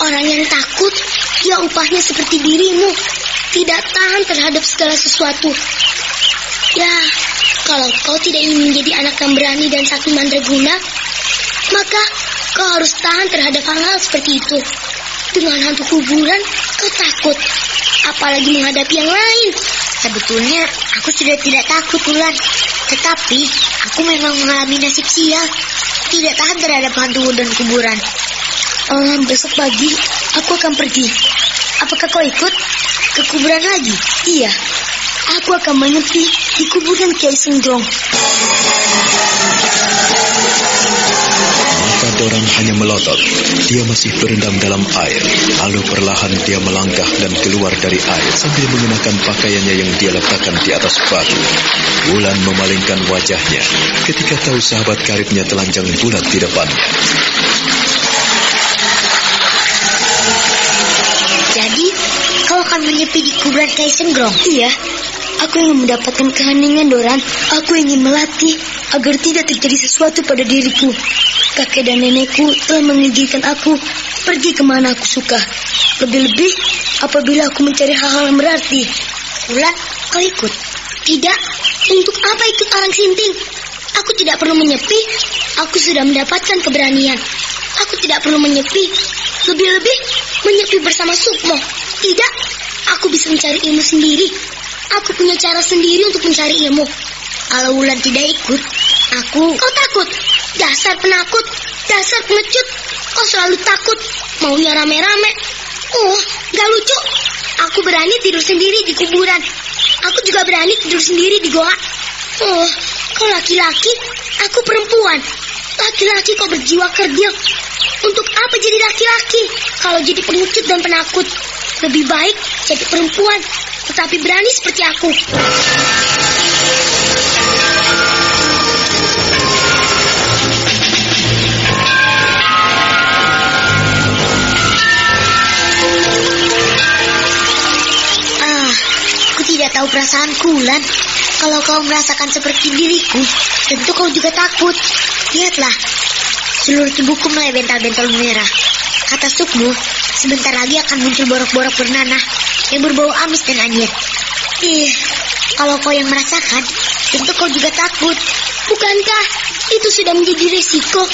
Orang yang takut, dia upahnya seperti dirimu, tidak tahan terhadap segala sesuatu. Ya, kalau kau tidak ingin menjadi anak yang berani dan sakti mandraguna, maka kau harus tahan terhadap hal-hal seperti itu. Dengan hantu kuburan, kau takut, apalagi menghadapi yang lain. Sebetulnya aku sudah tidak takut, Wulan. Tetapi aku memang mengalami nasib sial, tidak tahan terhadap hantu dan kuburan. Besok pagi aku akan pergi. Apakah kau ikut ke kuburan lagi? Iya, aku akan menyepi di kuburan Kiai Senggrong. Maka Doran hanya melotot. Dia masih berendam dalam air. Lalu perlahan dia melangkah dan keluar dari air sambil mengenakan pakaiannya yang dia letakkan di atas batu. Wulan memalingkan wajahnya ketika tahu sahabat karibnya telanjang bulat di depannya. Jadi, kau akan menyepi di kuburan Kiai Senggrong? Iya, aku ingin mendapatkan keheningan, Doran. Aku ingin melatih agar tidak terjadi sesuatu pada diriku. Kakek dan nenekku telah mengizinkan aku pergi kemana aku suka. Lebih-lebih apabila aku mencari hal-hal yang berarti. Wulan, kau ikut? Tidak, untuk apa ikut orang sinting? Aku tidak perlu menyepi, aku sudah mendapatkan keberanian. Aku tidak perlu menyepi, lebih-lebih menyepi bersama Sukmo. Tidak, aku bisa mencari ilmu sendiri. Aku punya cara sendiri untuk mencari ilmu. Kalau Wulan tidak ikut, Kau takut? Dasar penakut, dasar pengecut. Kau selalu takut, maunya rame-rame. Oh, gak lucu. Aku berani tidur sendiri di kuburan. Aku juga berani tidur sendiri di goa. Oh, kau laki-laki, aku perempuan. Laki-laki kau berjiwa kerdil. Untuk apa jadi laki-laki kalau jadi pengecut dan penakut? Lebih baik jadi perempuan, tetapi berani seperti aku. Aku tidak tahu perasaanku, Wulan. Kalau kau merasakan seperti diriku, tentu kau juga takut. Lihatlah, seluruh tubuhku mulai bental-bental merah. Kata Sukmo, sebentar lagi akan muncul borok-borok bernanah yang berbau amis dan anyir. Kalau kau yang merasakan, tentu kau juga takut. Bukankah itu sudah menjadi risiko?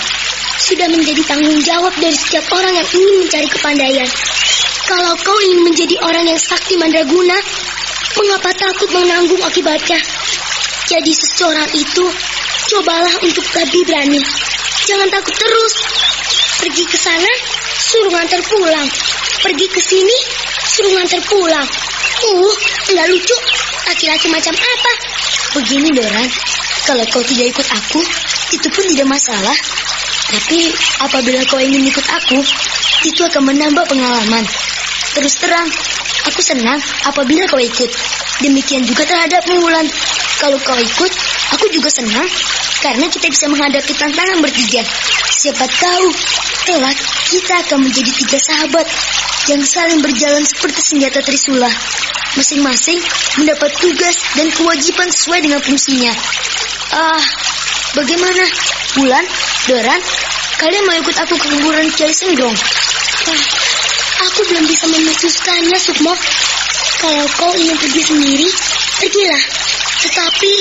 Sudah menjadi tanggung jawab dari setiap orang yang ingin mencari kepandaian. Kalau kau ingin menjadi orang yang sakti mandraguna, mengapa takut menanggung akibatnya? Jadi seseorang itu, cobalah untuk lebih berani. Jangan takut terus. Pergi ke sana suruh nganter pulang. Pergi ke sini, suruh nganter pulang. Nggak lucu. Laki-laki macam apa? Begini Doran, kalau kau tidak ikut aku, itu pun tidak masalah. Tapi apabila kau ingin ikut aku, itu akan menambah pengalaman. Terus terang, aku senang apabila kau ikut. Demikian juga terhadapmu, Wulan. Kalau kau ikut, aku juga senang karena kita bisa menghadapi tantangan bertiga. Siapa tahu, kelak kita akan menjadi 3 sahabat yang saling berjalan seperti senjata Trisula. Masing-masing mendapat tugas dan kewajiban sesuai dengan fungsinya. Bagaimana? Wulan, Doran, kalian mau ikut aku ke kuburan Kiai Senggrong? Aku belum bisa memutuskannya, Sukmo. Kalau kau ingin pergi sendiri, pergilah. Tetapi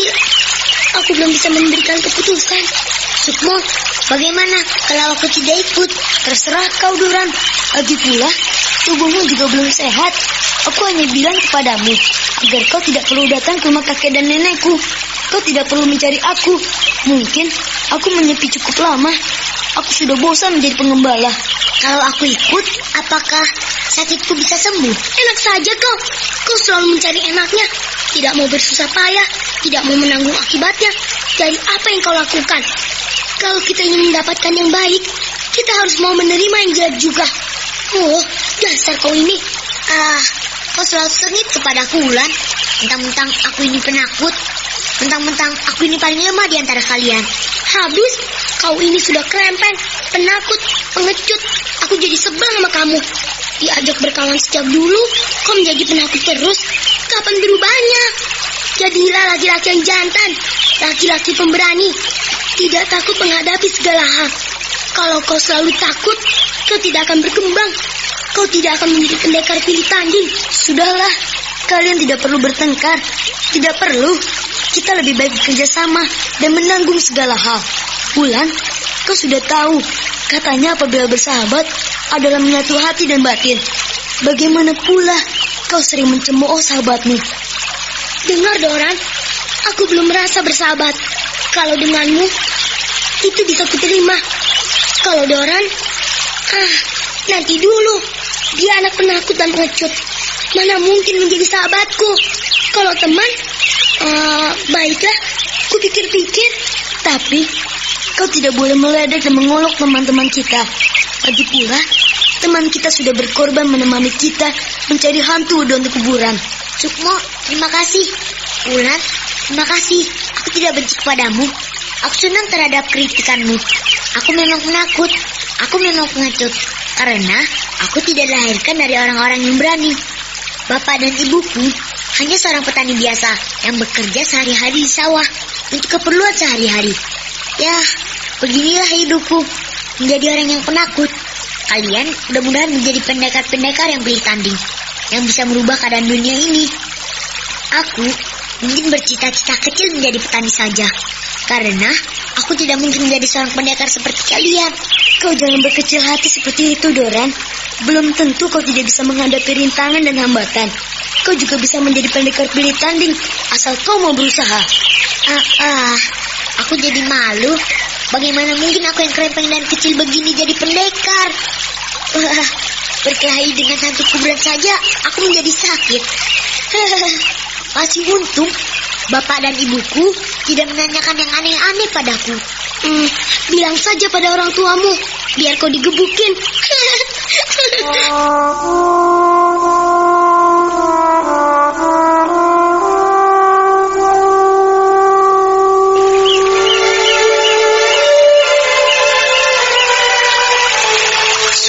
aku belum bisa memberikan keputusan. Sukmo, bagaimana kalau aku tidak ikut? Terserah kau, Doran. Lagi pula, tubuhmu juga belum sehat. Aku hanya bilang kepadamu agar kau tidak perlu datang ke rumah kakek dan nenekku. Kau tidak perlu mencari aku. Mungkin aku menyepi cukup lama. Aku sudah bosan menjadi pengembala. Kalau aku ikut, apakah sakitku bisa sembuh? Enak saja kau. Kau selalu mencari enaknya. Tidak mau bersusah payah, tidak mau menanggung akibatnya. Dari apa yang kau lakukan? Kalau kita ingin mendapatkan yang baik, kita harus mau menerima yang jelek juga. Dasar kau ini. Kau selalu sengit kepadaku, Wulan. Mentang-mentang aku ini penakut. Mentang-mentang aku ini paling lemah di antara kalian. Habis, kau ini sudah krempeng, penakut, pengecut. Aku jadi sebel sama kamu. Diajak berkawan sejak dulu, kau menjadi penakut terus. Kapan berubahnya? Jadilah laki-laki yang jantan, laki-laki pemberani, tidak takut menghadapi segala hal. Kalau kau selalu takut, kau tidak akan berkembang. Kau tidak akan menjadi pendekar pilih tanding. Sudahlah, kalian tidak perlu bertengkar. Tidak perlu. Kita lebih baik bekerja sama dan menanggung segala hal. Wulan, kau sudah tahu, katanya apabila bersahabat adalah menyatu hati dan batin. Bagaimana pula kau sering mencemooh sahabatmu? Dengar, Doran, aku belum merasa bersahabat. Kalau denganmu, itu bisa kuterima. Kalau Doran, nanti dulu. Dia anak penakut dan pengecut. Mana mungkin menjadi sahabatku. Kalau teman, baiklah, ku pikir-pikir. Tapi kau tidak boleh meledek dan mengolok teman-teman kita. Lagi pula, teman kita sudah berkorban menemani kita mencari hantu untuk kuburan. Sukmo, terima kasih. Wulan, terima kasih. Aku tidak benci kepadamu. Aku senang terhadap kritikanmu. Aku memang penakut. Aku memang pengecut. Karena aku tidak dilahirkan dari orang-orang yang berani. Bapak dan ibuku hanya seorang petani biasa yang bekerja sehari-hari di sawah untuk keperluan sehari-hari. Ya, beginilah hidupku, menjadi orang yang penakut. Kalian mudah-mudahan menjadi pendekar-pendekar yang pilih tanding, yang bisa merubah keadaan dunia ini. Aku mungkin bercita-cita kecil menjadi petani saja, karena aku tidak mungkin menjadi seorang pendekar seperti kalian. Kau jangan berkecil hati seperti itu, Doran. Belum tentu kau tidak bisa menghadapi rintangan dan hambatan. Kau juga bisa menjadi pendekar pilih tanding, asal kau mau berusaha. Aku jadi malu. Bagaimana mungkin aku yang krempeng dan kecil begini jadi pendekar? Berkelahi dengan hantu kuburan saja, aku menjadi sakit. Masih untung bapak dan ibuku tidak menanyakan yang aneh-aneh padaku. Bilang saja pada orang tuamu, biar kau digebukin.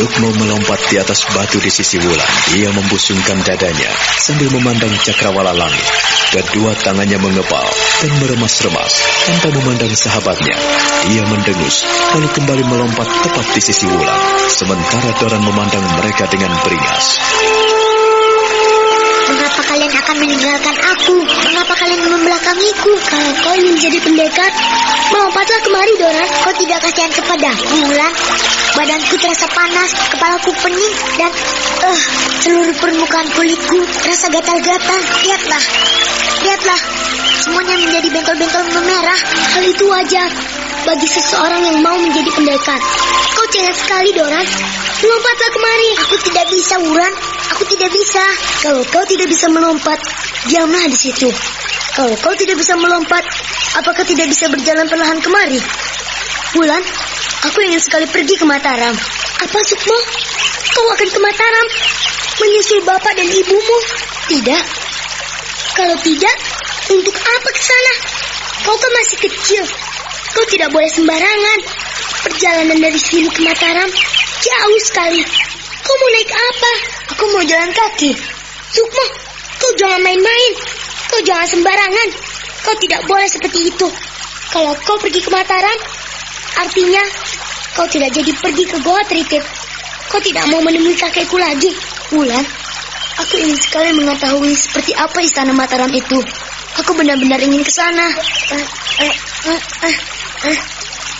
Sukmo melompat di atas batu di sisi Wulan. Ia membusungkan dadanya sambil memandang cakrawala langit. Kedua tangannya mengepal dan meremas-remas tanpa memandang sahabatnya. Ia mendengus lalu kembali melompat tepat di sisi Wulan. Sementara Doran memandang mereka dengan beringas. Mengapa kalian akan meninggalkan aku? Mengapa kalian membelakangiku? Kalau kau ingin menjadi pendekar, melompatlah kemari, Doran. Kau tidak kasihan kepadaku, Wulan. Badanku terasa panas, kepalaku pening, dan seluruh permukaan kulitku terasa gatal-gatal. Lihatlah, semuanya menjadi bentol-bentol memerah. Hal itu wajar. bagi seseorang yang mau menjadi pendekar. Kau cekat sekali, Doran. Lompatlah kemari. Aku tidak bisa, Wulan. Aku tidak bisa. Kalau kau tidak bisa melompat, diamlah di situ. Kalau kau tidak bisa melompat, apakah tidak bisa berjalan perlahan kemari? Wulan, aku ingin sekali pergi ke Mataram. Apa, Sukmo? Kau akan ke Mataram? Menyusul bapak dan ibumu? Tidak. Kalau tidak, untuk apa ke sana? Kau kan masih kecil. Kau tidak boleh sembarangan. Perjalanan dari sini ke Mataram jauh sekali. Kau mau naik apa? Aku mau jalan kaki. Sukmo, kau jangan main-main. Kau jangan sembarangan. Kau tidak boleh seperti itu. Kalau kau pergi ke Mataram, artinya kau tidak jadi pergi ke Goa Tritip. Kau tidak mau menemui kakekku lagi. Wulan, aku ingin sekali mengetahui seperti apa istana Mataram itu. Aku benar-benar ingin ke sana.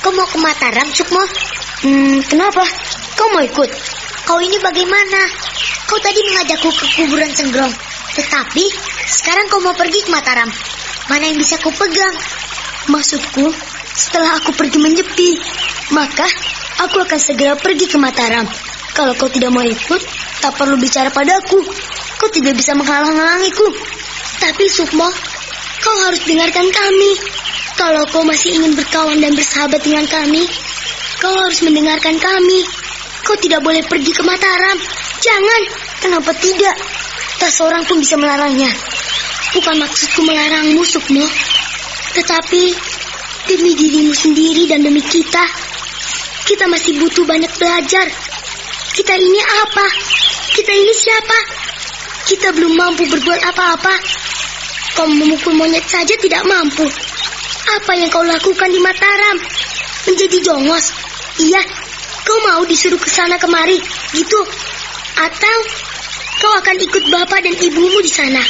Kau mau ke Mataram, Sukmo? Kenapa? Kau mau ikut? Kau ini bagaimana? Kau tadi mengajakku ke kuburan Senggrong, tetapi sekarang kau mau pergi ke Mataram. Mana yang bisa kau pegang? Maksudku, setelah aku pergi menyepi, maka aku akan segera pergi ke Mataram. Kalau kau tidak mau ikut, tak perlu bicara padaku. Kau tidak bisa menghalang-halangiku. Tapi Sukmo, kau harus dengarkan kami. Kalau kau masih ingin berkawan dan bersahabat dengan kami, kau harus mendengarkan kami. Kau tidak boleh pergi ke Mataram. Jangan. Kenapa tidak? Tak seorang pun bisa melarangnya. Bukan maksudku melarangmu, Sukmo. Tetapi demi dirimu sendiri dan demi kita masih butuh banyak belajar. Kita ini apa? Kita ini siapa? Kita belum mampu berbuat apa-apa. Kau memukul monyet saja tidak mampu. Apa yang kau lakukan di Mataram? Menjadi jongos? Iya, kau mau disuruh ke sana kemari, gitu? Atau kau akan ikut bapak dan ibumu di sana?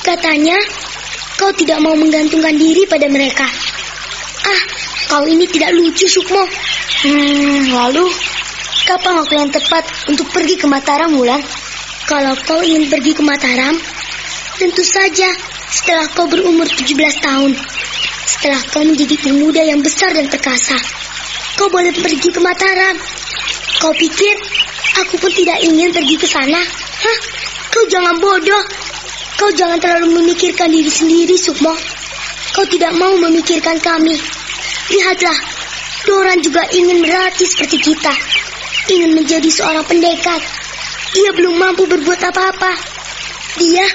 Katanya kau tidak mau menggantungkan diri pada mereka. Kau ini tidak lucu, Sukmo. Lalu kapan waktu yang tepat untuk pergi ke Mataram, Wulan? Kalau kau ingin pergi ke Mataram, tentu saja setelah kau berumur 17 tahun. Setelah kau menjadi pemuda yang besar dan perkasa, kau boleh pergi ke Mataram. Kau pikir aku pun tidak ingin pergi ke sana? Kau jangan bodoh. Kau jangan terlalu memikirkan diri sendiri, Sukmo. Kau tidak mau memikirkan kami. Lihatlah, Doran juga ingin berlatih seperti kita. Ingin menjadi seorang pendekar. Dia belum mampu berbuat apa-apa. Dia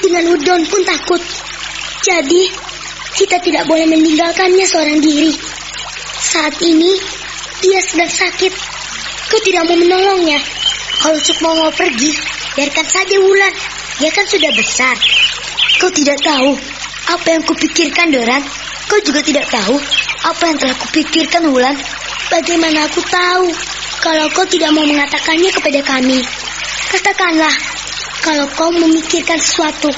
dengan Udon pun takut. Jadi, kita tidak boleh meninggalkannya seorang diri. Saat ini, dia sedang sakit. Kau tidak mau menolongnya. Kalau Sukmo mau pergi, biarkan saja Wulan. Dia kan sudah besar. Kau tidak tahu apa yang kupikirkan, Doran. Kau juga tidak tahu apa yang telah kupikirkan, Wulan. Bagaimana aku tahu kalau kau tidak mau mengatakannya kepada kami? Katakanlah kalau kau memikirkan sesuatu.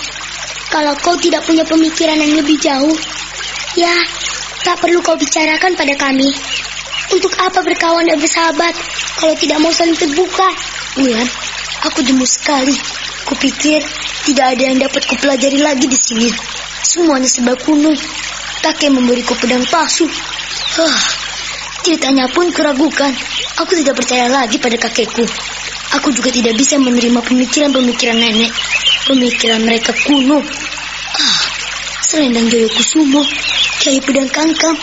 Kalau kau tidak punya pemikiran yang lebih jauh, ya, tak perlu kau bicarakan pada kami. Untuk apa berkawan dan bersahabat kalau tidak mau saling terbuka? Wulan, aku jemu sekali. Kupikir tidak ada yang dapat kupelajari lagi di sini. Semuanya serba kuno. Kakek memberiku pedang palsu. Ceritanya pun kuragukan. Aku tidak percaya lagi pada kakekku. Aku juga tidak bisa menerima pemikiran-pemikiran nenek. Pemikiran mereka kuno. Selendang Joyokusumo, Kiai Pedang Kangkam.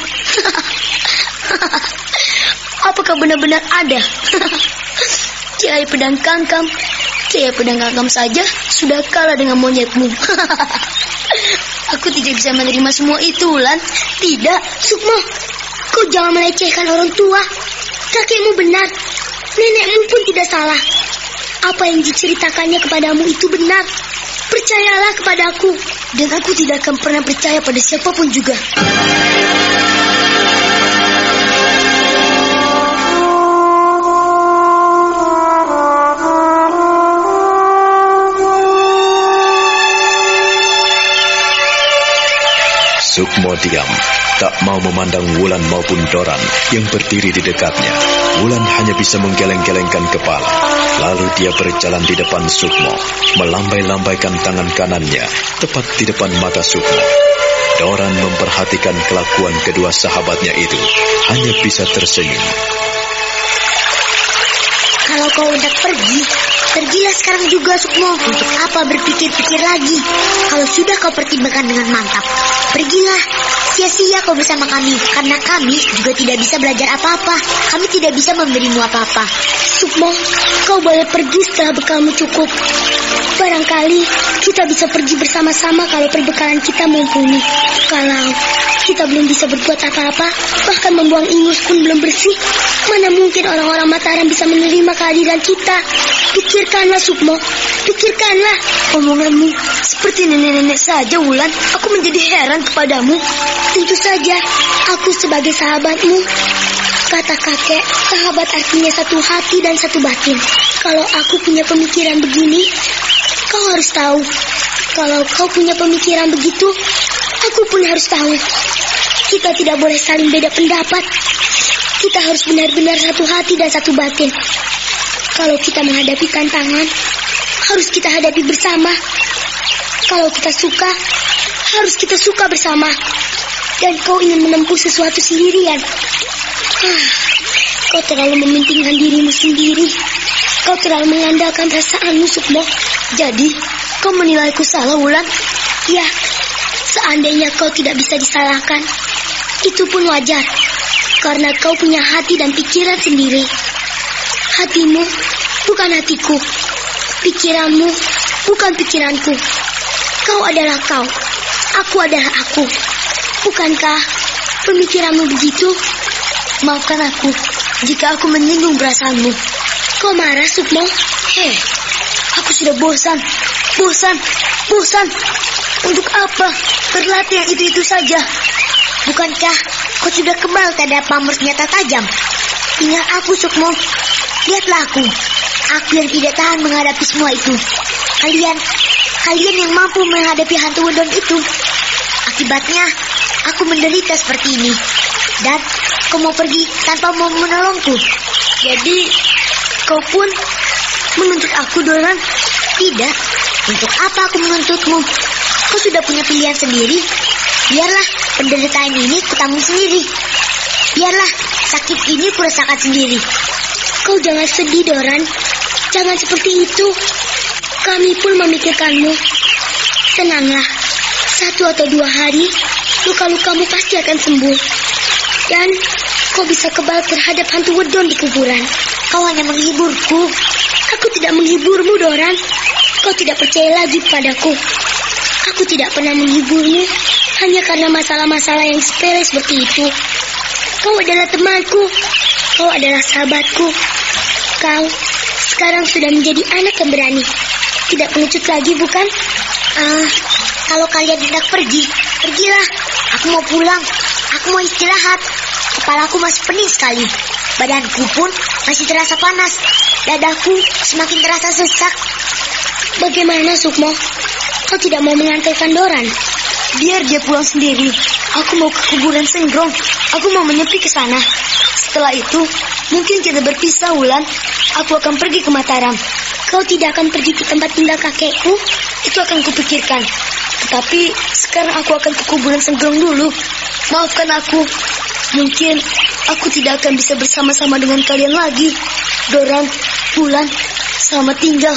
Apakah benar-benar ada? Kiai Pedang Kangkam. Kiai Pedang Kangkam saja sudah kalah dengan monyetmu. Aku tidak bisa menerima semua itu, Wulan. Tidak, Sukmo. Kau jangan melecehkan orang tua. Kakekmu benar. Nenekmu pun tidak salah. Apa yang diceritakannya kepadamu itu benar. Percayalah kepadaku. Dan aku tidak akan pernah percaya pada siapapun juga. Sukmo diam, tak mau memandang Wulan maupun Doran yang berdiri di dekatnya. Wulan hanya bisa menggeleng-gelengkan kepala. Lalu dia berjalan di depan Sukmo, melambai-lambaikan tangan kanannya tepat di depan mata Sukmo. Doran memperhatikan kelakuan kedua sahabatnya itu, hanya bisa tersenyum. Kalau kau hendak pergi, pergilah sekarang juga, Sukmo. Untuk apa berpikir-pikir lagi? Kalau sudah kau pertimbangkan dengan mantap, pergilah. Sia-sia kau bersama kami, karena kami juga tidak bisa belajar apa-apa. Kami tidak bisa memberimu apa-apa. Sukmo, kau boleh pergi setelah bekalmu cukup. Barangkali kita bisa pergi bersama-sama kalau perbekalan kita mumpuni. Kalau kita belum bisa berbuat apa-apa, bahkan membuang ingus pun belum bersih, mana mungkin orang-orang Mataram bisa menerima kehadiran kita. Pikirkanlah, Sukmo, pikirkanlah. Omonganmu seperti nenek-nenek saja, Wulan. Aku menjadi heran kepadamu. Tentu saja, aku sebagai sahabatmu. Kata kakek, sahabat artinya satu hati dan satu batin. Kalau aku punya pemikiran begini, kau harus tahu. Kalau kau punya pemikiran begitu, aku pun harus tahu. Kita tidak boleh saling beda pendapat. Kita harus benar-benar satu hati dan satu batin. Kalau kita menghadapi tantangan, harus kita hadapi bersama. Kalau kita suka, harus kita suka bersama. Dan kau ingin menempuh sesuatu sendirian. Kau terlalu mementingkan dirimu sendiri. Kau terlalu mengandalkan perasaanmu, Sukmo. Jadi, kau menilaiku salah, Wulan? Ya, seandainya kau tidak bisa disalahkan, itu pun wajar. Karena kau punya hati dan pikiran sendiri. Hatimu bukan hatiku. Pikiranmu bukan pikiranku. Kau adalah kau. Aku adalah aku. Bukankah pemikiranmu begitu? Maafkan aku jika aku menyinggung perasaanmu. Kau marah, Sukmo? Aku sudah bosan. Untuk apa berlatih yang itu-itu saja? Bukankah kau sudah kebal terhadap pamor senjata tajam? Tinggal aku, Sukmo. Lihatlah aku. Aku yang tidak tahan menghadapi semua itu. Kalian yang mampu menghadapi hantu wedon itu. Akibatnya, aku menderita seperti ini. Dan kau mau pergi tanpa mau menolongku. Jadi, kau pun menuntut aku, Doran? Tidak. Untuk apa aku menuntutmu? Kau sudah punya pilihan sendiri. Biarlah penderitaan ini kutanggung sendiri. Biarlah sakit ini kurasakan sendiri. Kau jangan sedih, Doran. Jangan seperti itu. Kami pun memikirkanmu. Tenanglah. 1 atau 2 hari, luka-lukamu pasti akan sembuh. Dan kau bisa kebal terhadap hantu wedon di kuburan. Kau hanya menghiburku. Aku tidak menghiburmu, Doran. Kau tidak percaya lagi padaku. Aku tidak pernah menghiburmu hanya karena masalah-masalah yang sepele seperti itu. Kau adalah temanku. Kau adalah sahabatku. Kau sekarang sudah menjadi anak yang berani. Tidak pengecut lagi, bukan? Kalau kalian hendak pergi, pergilah. Aku mau pulang. Aku mau istirahat. Kepalaku masih pening sekali. Badanku pun masih terasa panas. Dadaku semakin terasa sesak. Bagaimana, Sukmo? Kau tidak mau mengantarkan Doran? Biar dia pulang sendiri. Aku mau ke kuburan Senggrong. Aku mau menyepi ke sana. Setelah itu, mungkin kita berpisah, Wulan. Aku akan pergi ke Mataram. Kau tidak akan pergi ke tempat tinggal kakekku? Itu akan kupikirkan. Tetapi sekarang aku akan ke kuburan Senggrong dulu. Maafkan aku. Mungkin aku tidak akan bisa bersama-sama dengan kalian lagi. Doran, Wulan, selamat tinggal.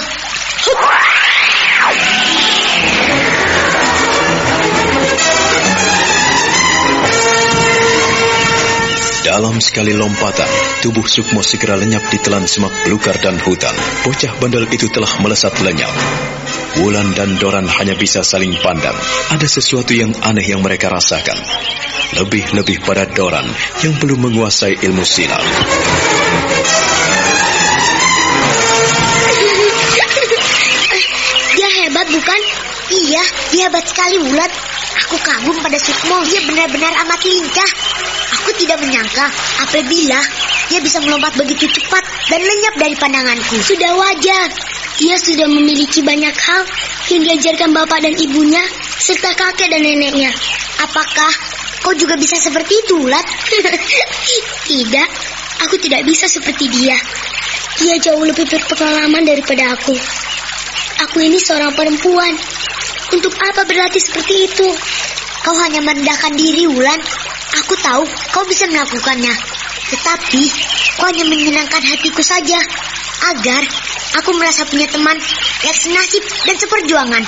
Dalam sekali lompatan, tubuh Sukmo segera lenyap ditelan semak belukar dan hutan. Bocah bandel itu telah melesat lenyap. Wulan dan Doran hanya bisa saling pandang. Ada sesuatu yang aneh yang mereka rasakan. Lebih-lebih pada Doran yang belum menguasai ilmu silat. Dia hebat, bukan? Iya, dia hebat sekali, Wulan. Aku kagum pada Sukmo. Dia benar-benar amat lincah. Aku tidak menyangka apabila dia bisa melompat begitu cepat dan lenyap dari pandanganku. Sudah wajar. Dia sudah memiliki banyak hal yang diajarkan bapak dan ibunya, serta kakek dan neneknya. Apakah kau juga bisa seperti itu, Wulan? Tidak, aku tidak bisa seperti dia. Dia jauh lebih berpengalaman daripada aku. Aku ini seorang perempuan. Untuk apa berlatih seperti itu? kau hanya merendahkan diri, Wulan. Aku tahu kau bisa melakukannya. Tetapi kau hanya menyenangkan hatiku saja, agar aku merasa punya teman yang senasib dan seperjuangan.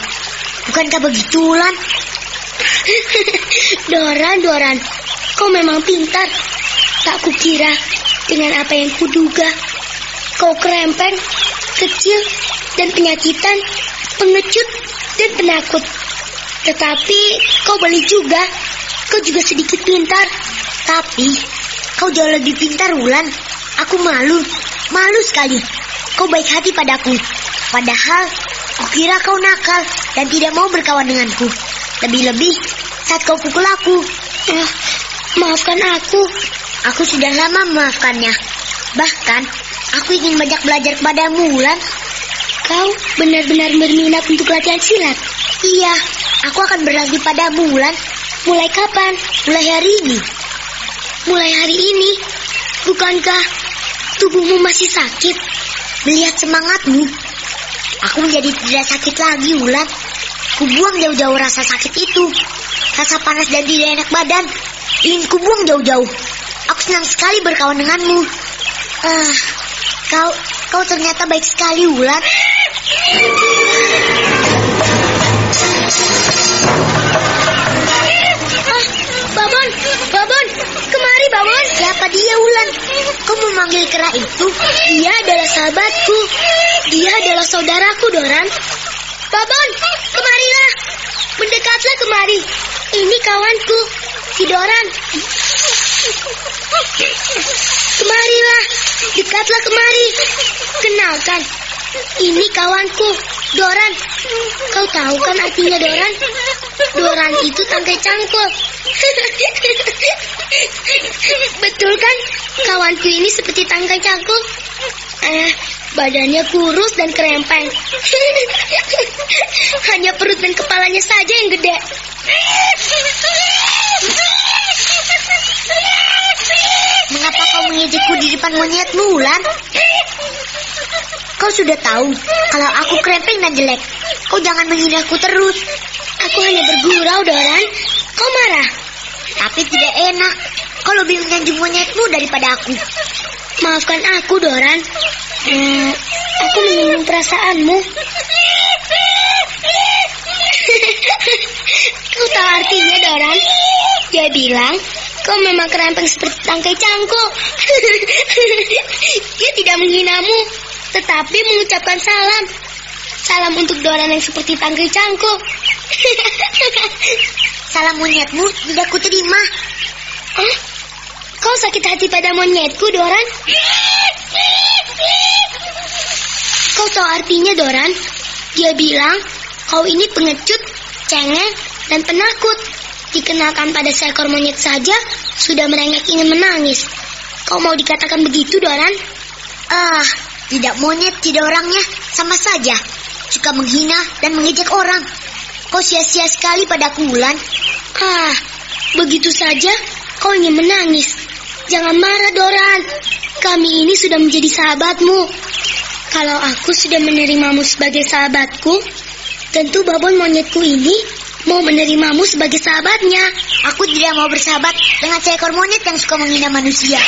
Bukankah begitu, Wulan? Doran, kau memang pintar. Tak kukira dengan apa yang kuduga. Kau kerempeng, kecil, dan penyakitan, pengecut, dan penakut. Tetapi kau boleh juga. Kau juga sedikit pintar. Tapi kau jauh lebih pintar, Wulan. Aku malu sekali. Kau baik hati padaku. Padahal kukira kau nakal dan tidak mau berkawan denganku. Lebih-lebih saat kau pukul aku. Maafkan aku. Aku sudah lama memaafkannya. Bahkan aku ingin banyak belajar kepadamu, Wulan. Kau benar-benar berminat untuk latihan silat? Iya, aku akan berlatih padamu, Wulan. Mulai kapan? Mulai hari ini. Mulai hari ini? Bukankah tubuhmu masih sakit? Melihat semangatmu, aku menjadi tidak sakit lagi, Wulan. Kubuang jauh-jauh rasa sakit itu. Rasa panas dan tidak enak badan ingin kubuang jauh-jauh. Aku senang sekali berkawan denganmu. Kau ternyata baik sekali, Wulan. Babon, kemari Babon. Siapa dia, Wulan? Kau memanggil kera itu? Dia adalah sahabatku. Dia adalah saudaraku, Doran. Babon, kemarilah. Mendekatlah kemari. Ini kawanku, si Doran. Kemarilah, dekatlah kemari. Kenalkan, ini kawanku, Doran. Kau tahu kan artinya Doran? Doran itu tangkai cangkul. Betul kan? Kawanku ini seperti tangkai cangkul. Badannya kurus dan kerempeng. Hanya perut dan kepalanya saja yang gede. Mengapa kau mengejekku di depan monyetmu, Wulan? Kau sudah tahu kalau aku kerempeng dan jelek. Kau jangan menghinaku terus. Aku hanya bergurau, Doran. Kau marah? Tapi tidak enak. Kau lebih menyanjung monyetmu daripada aku. Maafkan aku, Doran. Aku menyinggung perasaanmu. Kau tahu artinya, Doran? Dia bilang kau memang kerempeng seperti tangkai cangkul. Dia tidak menghinamu, tetapi mengucapkan salam. Salam untuk Doran yang seperti tangkai cangkul. Salam monyetmu tidak kuterima. Kau sakit hati pada monyetku, Doran? Kau tahu artinya, Doran? Dia bilang kau ini pengecut, cengeng, dan penakut. Dikenakan pada seekor monyet saja sudah merengek ingin menangis. Kau mau dikatakan begitu, Doran? Tidak monyet, tidak orangnya, sama saja. Suka menghina dan mengejek orang. Kau sia-sia sekali padaku, Wulan. Begitu saja kau ingin menangis. Jangan marah, Doran. Kami ini sudah menjadi sahabatmu. Kalau aku sudah menerimamu sebagai sahabatku, tentu babon monyetku ini mau menerimamu sebagai sahabatnya. Aku tidak mau bersahabat dengan seekor monyet yang suka menghina manusia.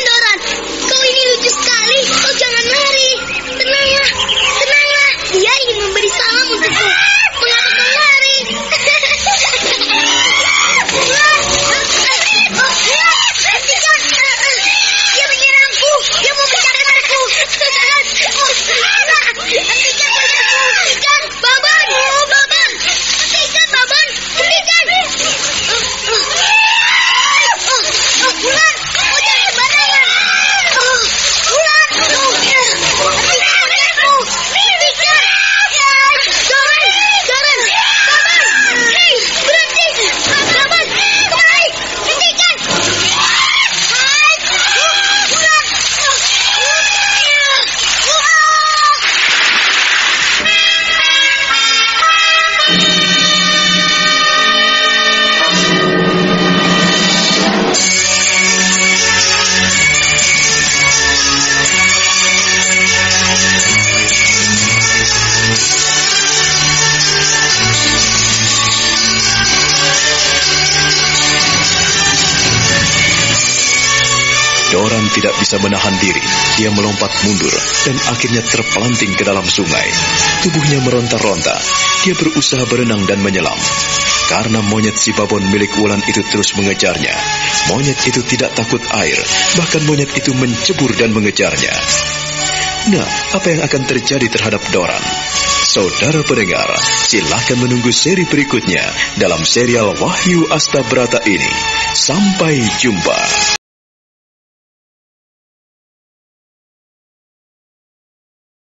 Doran, kau ini lucu sekali. Kau jangan lari. Tenanglah. Dia ingin memberi salam untukku. Mengapa kau lari? Dia menyerangku. Dia mau mencakar aku. tidak bisa menahan diri. Dia melompat mundur dan akhirnya terpelanting ke dalam sungai. Tubuhnya meronta-ronta. Dia berusaha berenang dan menyelam. Karena monyet si babon milik Wulan itu terus mengejarnya. Monyet itu tidak takut air. Bahkan monyet itu mencebur dan mengejarnya. Nah, apa yang akan terjadi terhadap Doran? Saudara pendengar, silakan menunggu seri berikutnya dalam serial Wahyu Astabrata ini. Sampai jumpa.